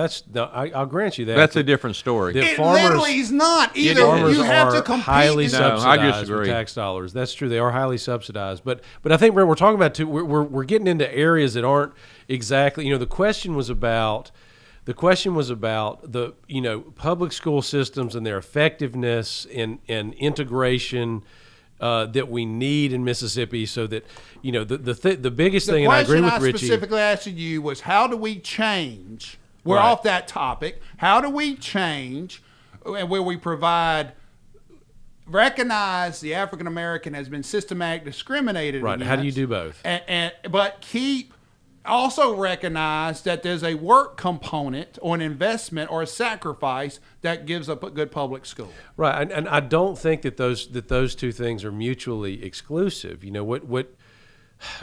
I'll grant you that. That's a different story. The It farmers- literally is not. Either Farmers you have to are compete. highly in- No, I subsidized disagree. with tax dollars. That's true. They are highly subsidized. But I think we're talking about too. We're getting into areas that aren't exactly. You know, the question was about the public school systems and their effectiveness and integration that we need in Mississippi, so that the biggest The thing, and I agree question with I Richie. specifically asked you was, how do we change? We're Right. off that topic. How do we change where we recognize the African American has been systematically discriminated Right. against? How do you do both? But also recognize that there's a work component or an investment or a sacrifice that gives up a good public school. Right, and I don't think that those two things are mutually exclusive. You know,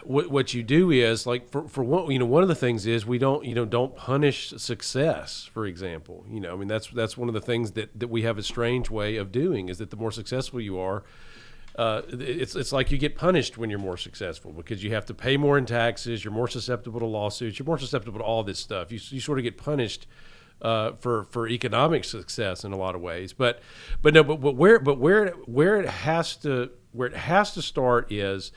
what you do is, like, for one, one of the things is we don't punish success, for example. I mean, that's one of the things that we have a strange way of doing, is that the more successful you are, it's like you get punished when you're more successful, because you have to pay more in taxes, you're more susceptible to lawsuits, you're more susceptible to all this stuff. You sort of get punished for economic success in a lot of ways. But where it has to start is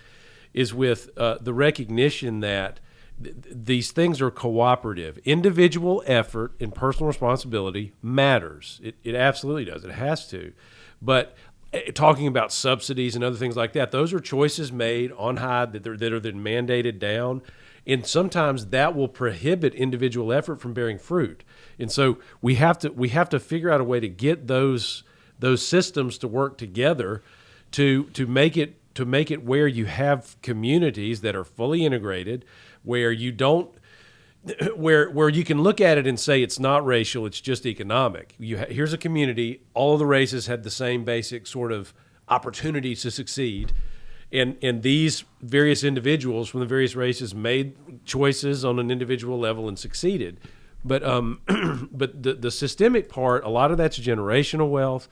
with the recognition that these things are cooperative. Individual effort and personal responsibility matters. It absolutely does. It has to. But talking about subsidies and other things like that, those are choices made on high that are then mandated down. And sometimes that will prohibit individual effort from bearing fruit. And so we have to figure out a way to get those systems to work together to make it where you have communities that are fully integrated, where you don't, where you can look at it and say it's not racial, it's just economic. Here's a community, all of the races had the same basic sort of opportunities to succeed, and these various individuals from the various races made choices on an individual level and succeeded. But but the systemic part, a lot of that's generational wealth.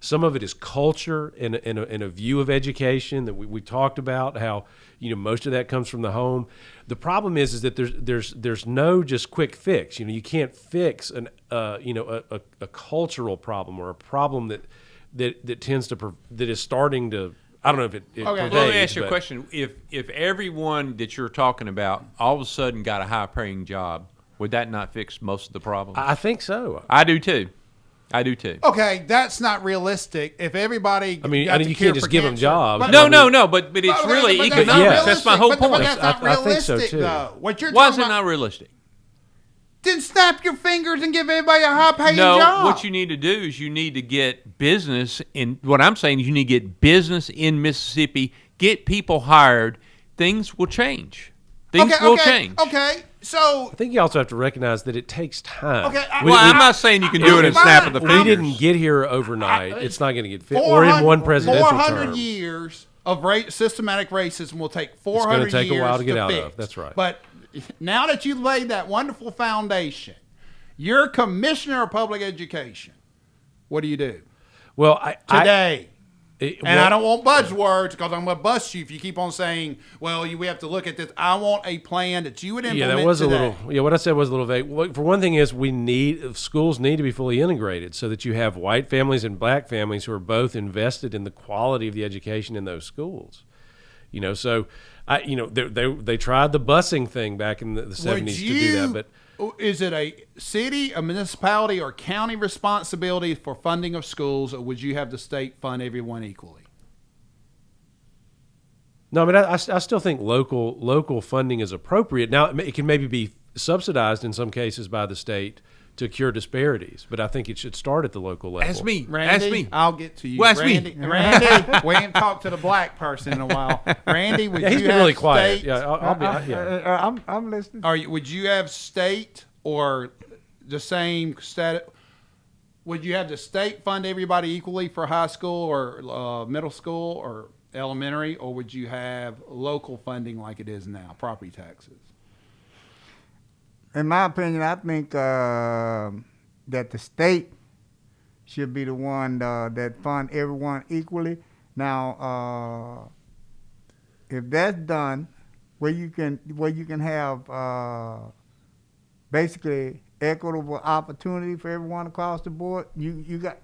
Some of it is culture and a view of education that we talked about, how most of that comes from the home. The problem is that there's no just quick fix. You can't fix a cultural problem or a problem that tends to that is starting to. I don't know if it Okay, pervades, well, let me ask you a question. If everyone that you're talking about all of a sudden got a high-paying job, would that not fix most of the problems? I think so. I do too. Okay, that's not realistic. If everybody, you got the can't cure just for give them cancer- jobs. But, No, but it's really but economic. not Yes. That's my realistic. whole But point. that's not I think so, realistic, too. though. What you're Why is talking it not about? realistic? Then snap your fingers and give everybody a high-paying No, job. what you need to do is you need to get business in. What I'm saying is you need to get business in Mississippi. Get people hired. Things will change. Things will change. Okay, so I think you also have to recognize that it takes time. Okay, Well, I'm not saying you can do it in a snap of the We fingers. didn't get here overnight. It's not going to get fixed, or in one presidential 400 term. years of systematic racism will take 400 It's gonna take a years while to get out fix. of. That's right. But now that you've laid that wonderful foundation, you're commissioner of public education. What do you do Well, today? And well, I don't want buzzwords because I'm going to bust you if you keep on saying, well, we have to look at this. I want a plan that you would implement Yeah, that was today. a little. Yeah, what I said was a little vague. Well, for one thing, is schools need to be fully integrated so that you have white families and black families who are both invested in the quality of the education in those schools. So they tried the busing thing back in the 70s to do that, but. Is it a city, a municipality, or county responsibility for funding of schools, or would you have the state fund everyone equally? No, I still think local funding is appropriate. Now, it can maybe be subsidized in some cases by the state to cure disparities, but I think it should start at the local level. Ask me. Randy, Ask me. I'll get to you. Well, ask Randy, me. Randy, we ain't talked to the black person in a while. Randy, would Yeah, he's you been have really quiet. state, Yeah, I'll be. Yeah. I'm listening. would you have state or the same stat? Would you have the state fund everybody equally for high school or middle school or elementary, or would you have local funding like it is now, property taxes? In my opinion, I think that the state should be the one that fund everyone equally. Now, if that's done, where you can have basically equitable opportunity for everyone across the board,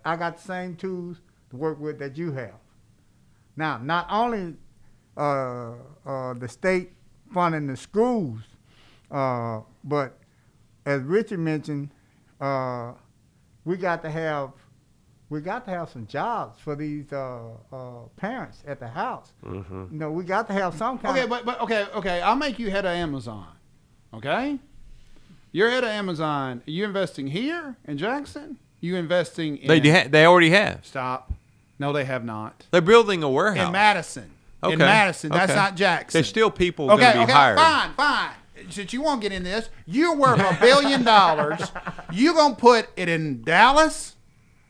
I got the same tools to work with that you have. Now, not only the state funding the schools, but as Richard mentioned, we got to have some jobs for these parents at the house. Mm-hmm. We got to have some kind. Okay. I'll make you head of Amazon. Okay, you're head of Amazon. Are you investing here in Jackson? You investing in? They already have. Stop. No, they have not. They're building a warehouse. In Madison. Okay. In Madison. That's Okay. not Jackson. There's still people going to be hired. Fine. Since you won't get in this, you're worth $1 billion. You're going to put it in Dallas.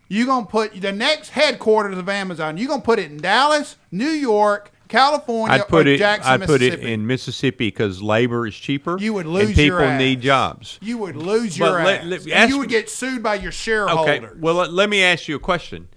You're going to put the next headquarters of Amazon. You're going to put it in Dallas, New York, California, or Jackson, I'd put it Mississippi. in Mississippi because labor is cheaper. You would lose and people your ass. need jobs. You would lose your But ass. ask And you would me- get sued by your shareholders. Okay. Well, let me ask you a question.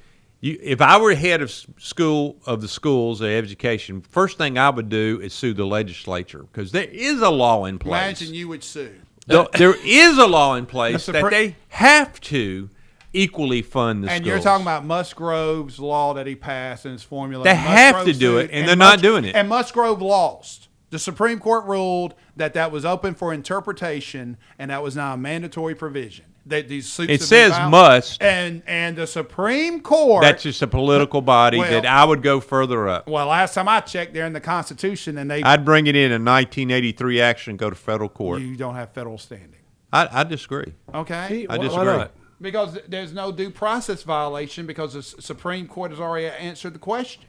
If I were head of the schools of education, first thing I would do is sue the legislature because there is a law in place. Imagine you would sue. There is a law in place The that they have to equally fund the And schools. you're talking about Musgrove's law that he passed and his formula. They have Musgrove to do sued, it, and they're not doing it. And Musgrove lost. The Supreme Court ruled that was open for interpretation, and that was not a mandatory provision. These suits It have been says filed. must. And the Supreme Court. That's just a political body Well- that I would go further up. Well, last time I checked, they're in the Constitution, and I'd bring it in a 1983 action and go to federal court. you don't have federal standing. I disagree. Okay. I Why disagree. not? Because there's no due process violation because the Supreme Court has already answered the question.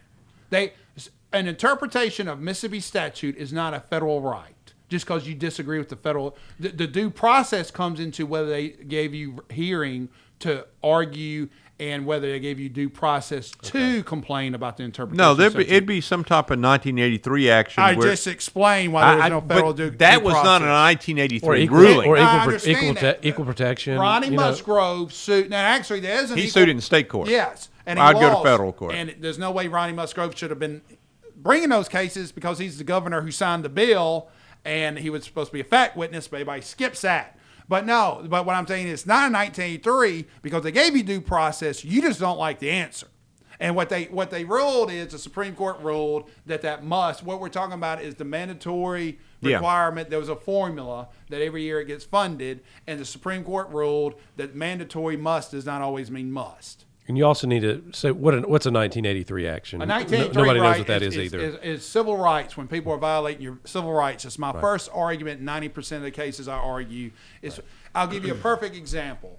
An interpretation of Mississippi statute is not a federal right. Just because you disagree with the federal, the due process comes into whether they gave you hearing to argue and whether they gave you due process to complain about the interpretation. No, of statute. it'd be some type of 1983 action. I where, just explained why there was no federal but due that due was process. not a 1983 or equal, ruling. or I equal, understand that. equal protection. Ronnie you know. Musgrove sued. Now, actually, there is an He equal, sued in state court. Yes, and he I'd go to lost. federal court. And there's no way Ronnie Musgrove should have been bringing those cases because he's the governor who signed the bill, and he was supposed to be a fact witness, but everybody skips that. But no, but what I'm saying is not in 1983 because they gave you due process. You just don't like the answer. And what they ruled is the Supreme Court ruled that must. What we're talking about is the mandatory requirement. There was a formula that every year it gets funded, and the Supreme Court ruled that mandatory must does not always mean must. And you also need to say what's a 1983 action. A 1983 Nobody knows right what that is either. Is civil rights when people are violating your civil rights. It's my first argument. 90% of the cases I argue is. I'll give you a perfect example.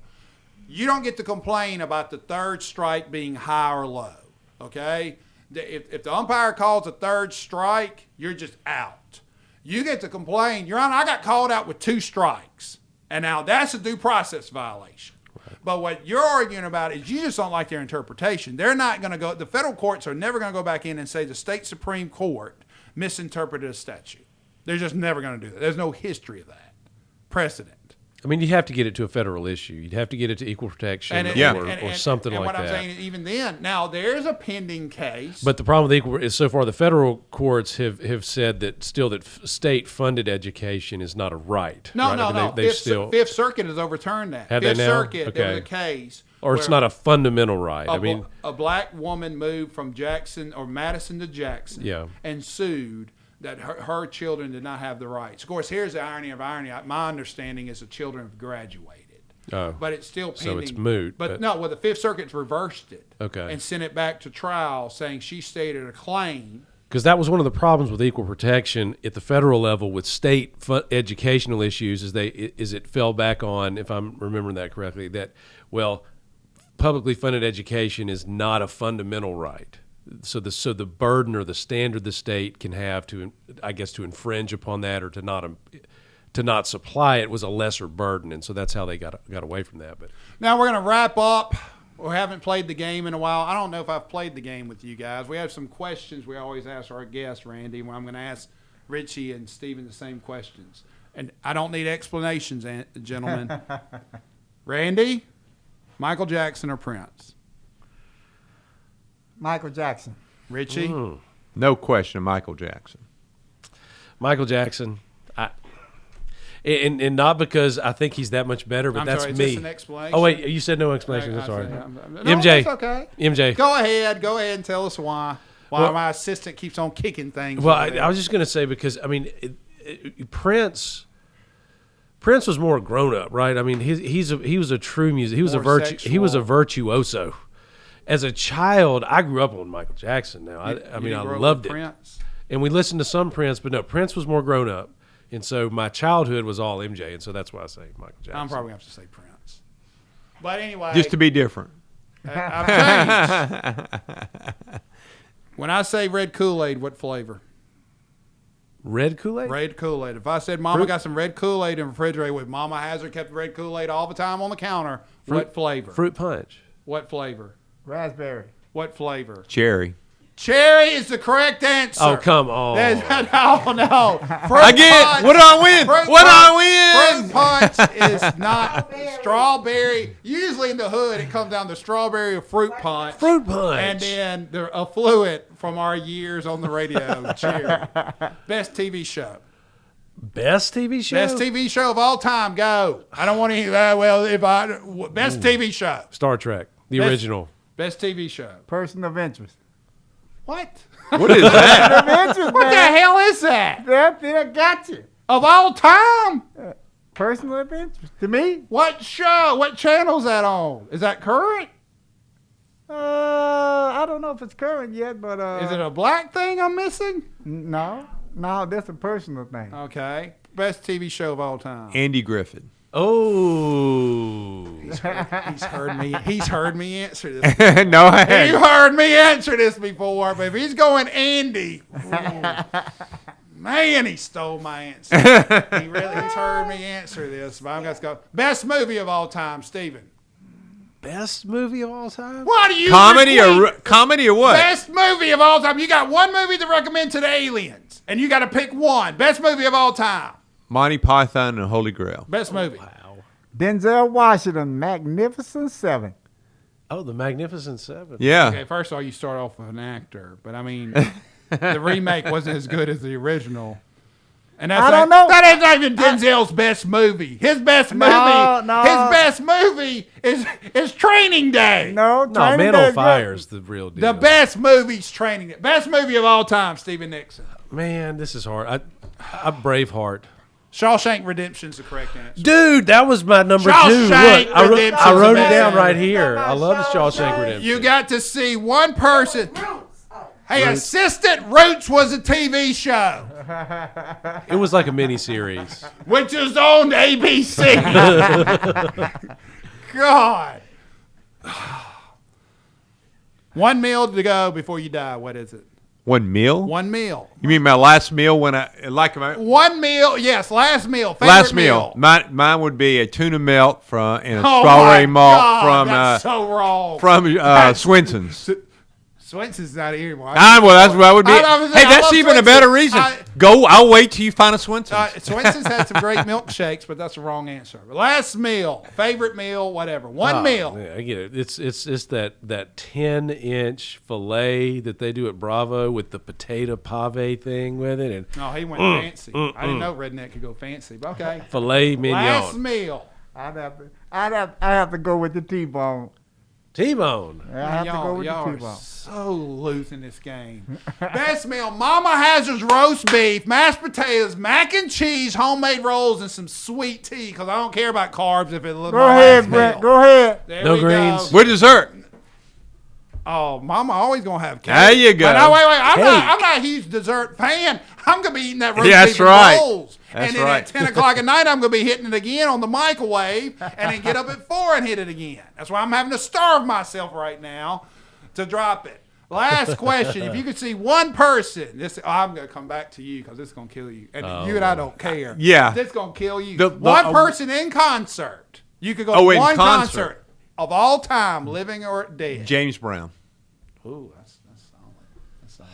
You don't get to complain about the third strike being high or low. Okay, if the umpire calls a third strike, you're just out. You get to complain, Your Honor, I got called out with 2 strikes, and now that's a due process violation. But what you're arguing about is you just don't like their interpretation. They're not going to go, the federal courts are never going to go back in and say the state Supreme Court misinterpreted a statute. They're just never going to do that. There's no history of that precedent. I mean, you have to get it to a federal issue. You'd have to get it to equal protection or something and like what that. I'm saying is even then, now there's a pending case. But the problem with equal is so far the federal courts have said that still that state-funded education is not a right. No, right? no, I mean, no. They've still, Fifth Circuit has overturned that. Have they Fifth now? Circuit, there was a Okay. case. or it's where not a fundamental right. I mean, a black woman moved from Jackson or Madison to Jackson Yeah. and sued that her children did not have the rights. Of course, here's the irony of irony. My understanding is the children have graduated. Oh. But it's still pending. So it's moot, But no, well, the Fifth Circuit's reversed it. Okay. And sent it back to trial saying she stated a claim. because that was one of the problems with equal protection at the federal level with state educational issues is it fell back on, if I'm remembering that correctly, that, well, publicly funded education is not a fundamental right. So the burden or the standard the state can have to infringe upon that or to not supply it was a lesser burden, and so that's how they got away from that. But Now we're going to wrap up. We haven't played the game in a while. I don't know if I've played the game with you guys. We have some questions we always ask our guests, Randy. Where I'm going to ask Richie and Stephen the same questions, and I don't need explanations, gentlemen. Randy, Michael Jackson or Prince? Michael Jackson. Richie, No question, Michael Jackson. Michael Jackson, and not because I think he's that much better, but I'm that's sorry, is me. this an explanation? Oh wait, you said no explanation. I'm sorry. No, MJ, that's okay. MJ. Go ahead and tell us why Well- my assistant keeps on kicking things. Well, over there. I was just going to say because I mean, Prince was more grown up, right? I mean, he was a true music. He was More he was a sexual. virtuoso. As a child, I grew up on Michael Jackson. Now, I mean, You I grew up loved with it, Prince? and we listened to some Prince, but no, Prince was more grown up, and so my childhood was all MJ, and so that's why I say Michael Jackson. I'm probably going to have to say Prince. But anyway. Just to be different. I've changed. When I say red Kool-Aid, what flavor? Red Kool-Aid. Red Kool-Aid. If I said Mama got some red Kool-Aid in the refrigerator with Mama Hazard kept red Kool-Aid all the time on the counter, what flavor? Fruit punch. What flavor? Raspberry. What flavor? Cherry. Cherry is the correct answer. Oh, come on. No. Again, what do I win? What do I win? Fruit punch is not strawberry. Usually in the hood, it comes down to strawberry or fruit punch. Fruit punch. And then the affluent from our years on the radio. Cherry. Best TV show. Best TV show. Best TV show of all time. Go. I don't want to. Best TV show. Star Trek, the Best- original. Best TV show. Person of interest. What? What is that? Person of interest, What the man. hell is that? That got you. Of all time? Person of interest. To me, What show? What channel is that on? Is that current? I don't know if it's current yet, but Is it a black thing I'm missing? no, that's a personal thing. Okay. Best TV show of all time. Andy Griffith. Oh. He's heard me. He's heard me answer this. No, I You haven't. heard me answer this before, but if he's going Andy, man, he stole my answer. He's heard me answer this. But I'm going to go best movie of all time, Steven. Best movie of all time? What do you Comedy request? or what? Best movie of all time. You got one movie to recommend to the aliens, and you got to pick one. Best movie of all time. Monty Python and the Holy Grail. Best movie. Wow. Denzel Washington, Magnificent Seven. Oh, The Magnificent Seven. Yeah. Okay, first of all, you start off with an actor, but I mean, the remake wasn't as good as the original. And that's I don't know. That ain't not even Denzel's best movie. His best movie, No. his best movie is Training Day. No, No, Man on Fire is the real deal. The best movie's Training Day. Best movie of all time, Stephen Nixon. Man, this is hard. I Braveheart. Shawshank Redemption's the correct answer. Dude, that was my number 2. Shawshank Look, I Redemption's wrote it amazing. down right here. I love the Shawshank Redemption. You got to see one person. Hey, Assistant Roots was a TV show, It was like a mini series. which is on ABC. God. One meal to go before you die. What is it? One meal? One meal. You mean my last meal when my One meal. Yes, last meal. Favorite last meal? Mine would be a tuna melt and a Oh strawberry my malt God, that's so wrong. from Swenson's. Swenson's not here anymore. Well, that's what I would be. I love Hey, that's Swenson. even a better reason. I'll wait till you find a Swenson's. Swenson's had some great milkshakes, but that's the wrong answer. Last meal, favorite meal, whatever. One meal. Yeah, I get it. It's that 10-inch fillet that they do at Bravo with the potato pave thing with it, and No, he went fancy. I didn't know redneck could go fancy, but okay. filet mignon. Last meal. I have to go with the T-bone. T-bone. I have to go with the Y'all are T-bone. so losing this game. Best meal: Mama Hazzard's roast beef, mashed potatoes, mac and cheese, homemade rolls, and some sweet tea. Because I don't care about carbs if it looks. Go ahead, Brent. Go ahead. There No we greens. Go. With dessert. Oh, Mama always gonna have cake. There you go. But no, wait. I'm Cake. not a huge dessert fan. I'm gonna be eating that roast That's beef and right. rolls. That's and then right. at 10 o'clock at night, I'm gonna be hitting it again on the microwave, and then get up at 4 and hit it again. That's why I'm having to starve myself right now to drop it. Last question: if you could see one person, I'm gonna come back to you because it's gonna kill you, and you and I don't care. Yeah. This gonna kill you. The- One person in concert. You could go to in one concert. concert of all time, living or dead. James Brown. Ooh, that's solid. That's solid.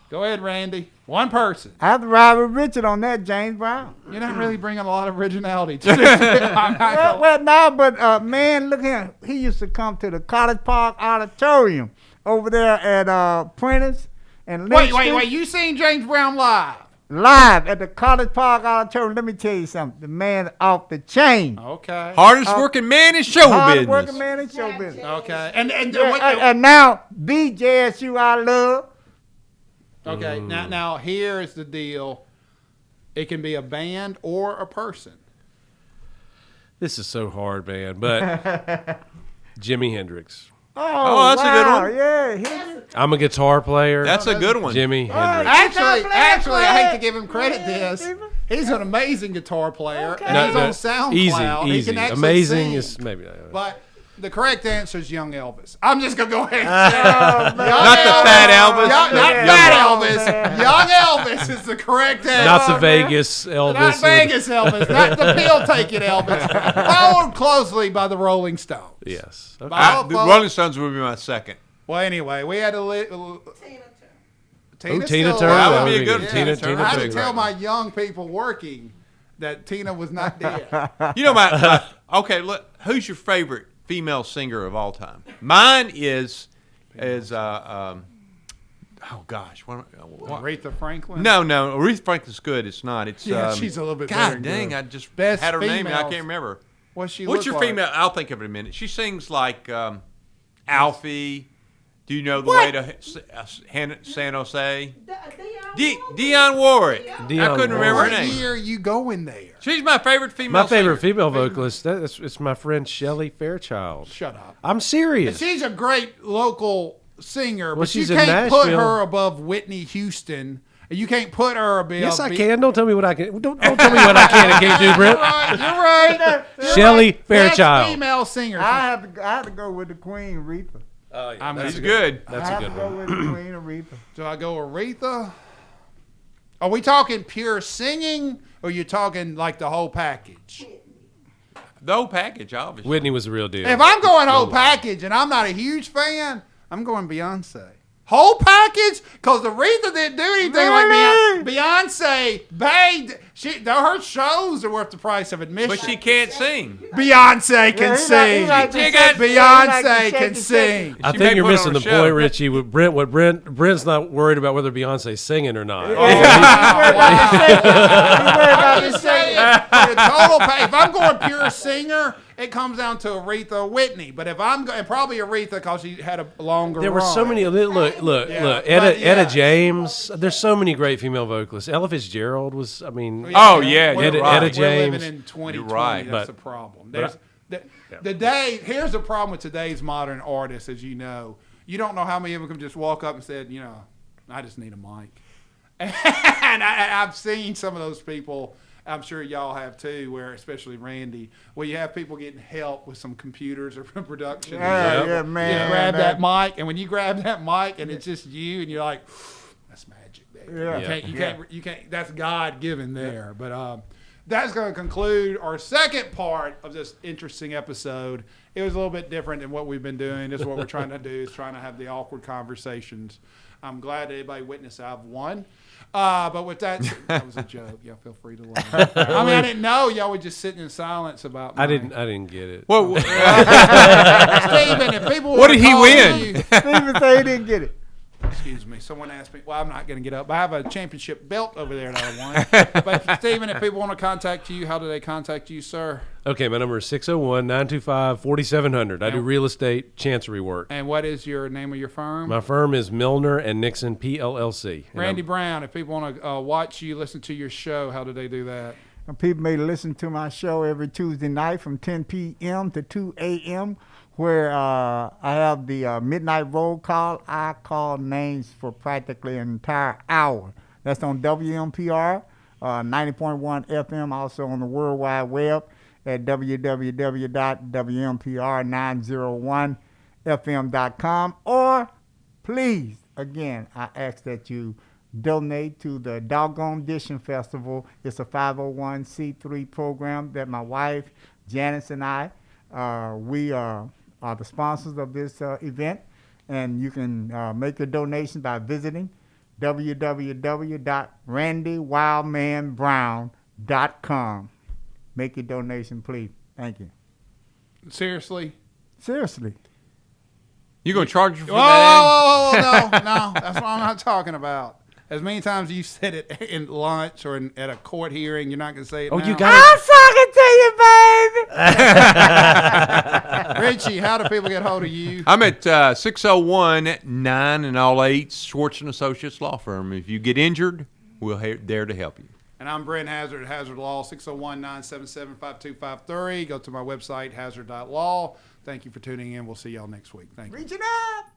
Go ahead, Randy. One person. I have to ride with Richard on that, James Brown. You're not really bringing a lot of originality to this. I'm not gonna- Well, no, but man, look here. He used to come to the College Park Auditorium over there at Prentice and Lynch Street. wait. You seen James Brown live? Live at the College Park Auditorium. Let me tell you something. The man off the chain. Okay. Hardest working man in show Hard business. working man in show business. Okay. And And now BJSU I love. okay. Now here's the deal. It can be a band or a person. This is so hard, man. But Jimi Hendrix. Oh, that's a good wow. one. Yeah. I'm a guitar player. That's a good one. Jimi Hendrix. Actually, I hate to give him credit. He's an amazing guitar player, and he's on SoundCloud. He Easy. can actually Amazing sing. is maybe. But the correct answer is Young Elvis. I'm just gonna go ahead and say Not the fat Elvis. Not Yeah. Fat Young Elvis. Young Elvis is the correct answer. Not the Vegas Elvis. Not Vegas Elvis. Not the pill-taking Elvis. Followed closely by the Rolling Stones. Yes. Okay. By- The Rolling Stones would be my second. Well, anyway, we had to. Tina still Turner. alive. That would be a good Yeah, Tina I had to Turner. tell my young people working that Tina was not dead. You know my okay. Look, who's your favorite female singer of all time? Mine is oh gosh, what? Aretha Franklin. No, Aretha Franklin's good. It's not. It's Yeah, she's a little bit better God than dang, good. I just Best had her name and I females. can't remember. What's she? What's look your like? female? I'll think of it in a minute. She sings like Alfie. Do you know the What? way to San Jose? Dionne Warwick. Dionne I couldn't remember her What name. year are you going there? She's my favorite female. My favorite singer. female vocalist. It's my friend Shelley Fairchild. Shut up. I'm serious. She's a great local singer, Well, but you she's in can't put Nashville. her above Whitney Houston. You can't put her above. Yes, I can. Don't tell me what I can. Don't tell me what I can and can't do, Brent. You're right. Shelley Best Fairchild. female singer. I have to go with the Queen Aretha. Oh, yeah, That's She's good. That's I a have good to go one. with the Queen Aretha. Do I go Aretha? Are we talking pure singing, or you talking like the whole package? The whole package, obviously. Whitney was the real deal. If I'm going whole package and I'm not a huge fan, I'm going Beyonce. Whole package? Because Aretha didn't do anything like Beyonce. Her shows are worth the price of admission. But she can't sing. Beyonce can sing. Beyonce can sing. I She think may you're put on missing a the show. point, Richie. With Brent's not worried about whether Beyonce's singing or not. I'm just saying, for the total if I'm going pure singer, it comes down to Aretha or Whitney. But if I'm going, probably Aretha because she had a longer There were run. so many. Look. Yeah, Etta James. There's so many great female vocalists. Ella Fitzgerald was. I mean, Oh, yeah, we're, you're right. We're Etta James. living in 2020. You're right, That's but- the problem. but Here's the problem with today's modern artists, as you know. You don't know how many of them can just walk up and said, I just need a mic. And I've seen some of those people. I'm sure y'all have too, where especially Randy, where you have people getting help with some computers or production. Yeah, man. You grab that mic, and when you grab that mic, and it's just you, and you're like, "That's magic, baby." Yeah. You can't. That's God given there. But that's going to conclude our second part of this interesting episode. It was a little bit different than what we've been doing. This is what we're trying to do: is trying to have the awkward conversations. I'm glad that everybody witnessed I've won. But with that was a joke. Y'all feel free to laugh. I mean, I didn't know y'all were just sitting in silence about. I didn't get it. Well, Stephen, if people What did he call win? you- Stephen said he didn't get it. excuse me. Someone asked me. Well, I'm not going to get up. I have a championship belt over there that I won. But Stephen, if people want to contact you, how do they contact you, sir? Okay, my number is 601-925-4700. I do real estate chancery work. And what is your name of your firm? My firm is Milner and Nixon PLLC. And Randy Brown. If people want to watch you, listen to your show, how do they do that? And people may listen to my show every Tuesday night from 10 p.m. to 2 a.m., where I have the midnight roll call. I call names for practically an entire hour. That's on WMPR, 90.1 FM, also on the World Wide Web at www.WMPR901fm.com. Or please, again, I ask that you donate to the Doggone Dishing Festival. It's a 501c3 program that my wife, Janice, and I, we are the sponsors of this event. And you can make a donation by visiting www.randywildmanbrown.com. Make your donation, please. Thank you. Seriously? Seriously. you going to charge her for Whoa, that? no. That's what I'm not talking about. As many times as you said it in lunch or at a court hearing, you're not going to say it now. you got I'm talking to you, baby. Richie, how do people get hold of you? I'm at 601-9 and all 8 Schwartz & Associates Law Firm. If you get injured, we're there to help you. And I'm Brent Hazard at Hazard Law, 601-977-5253. Go to my website, hazard.law. Thank you for tuning in. We'll see y'all next week. Thank you. Reaching up.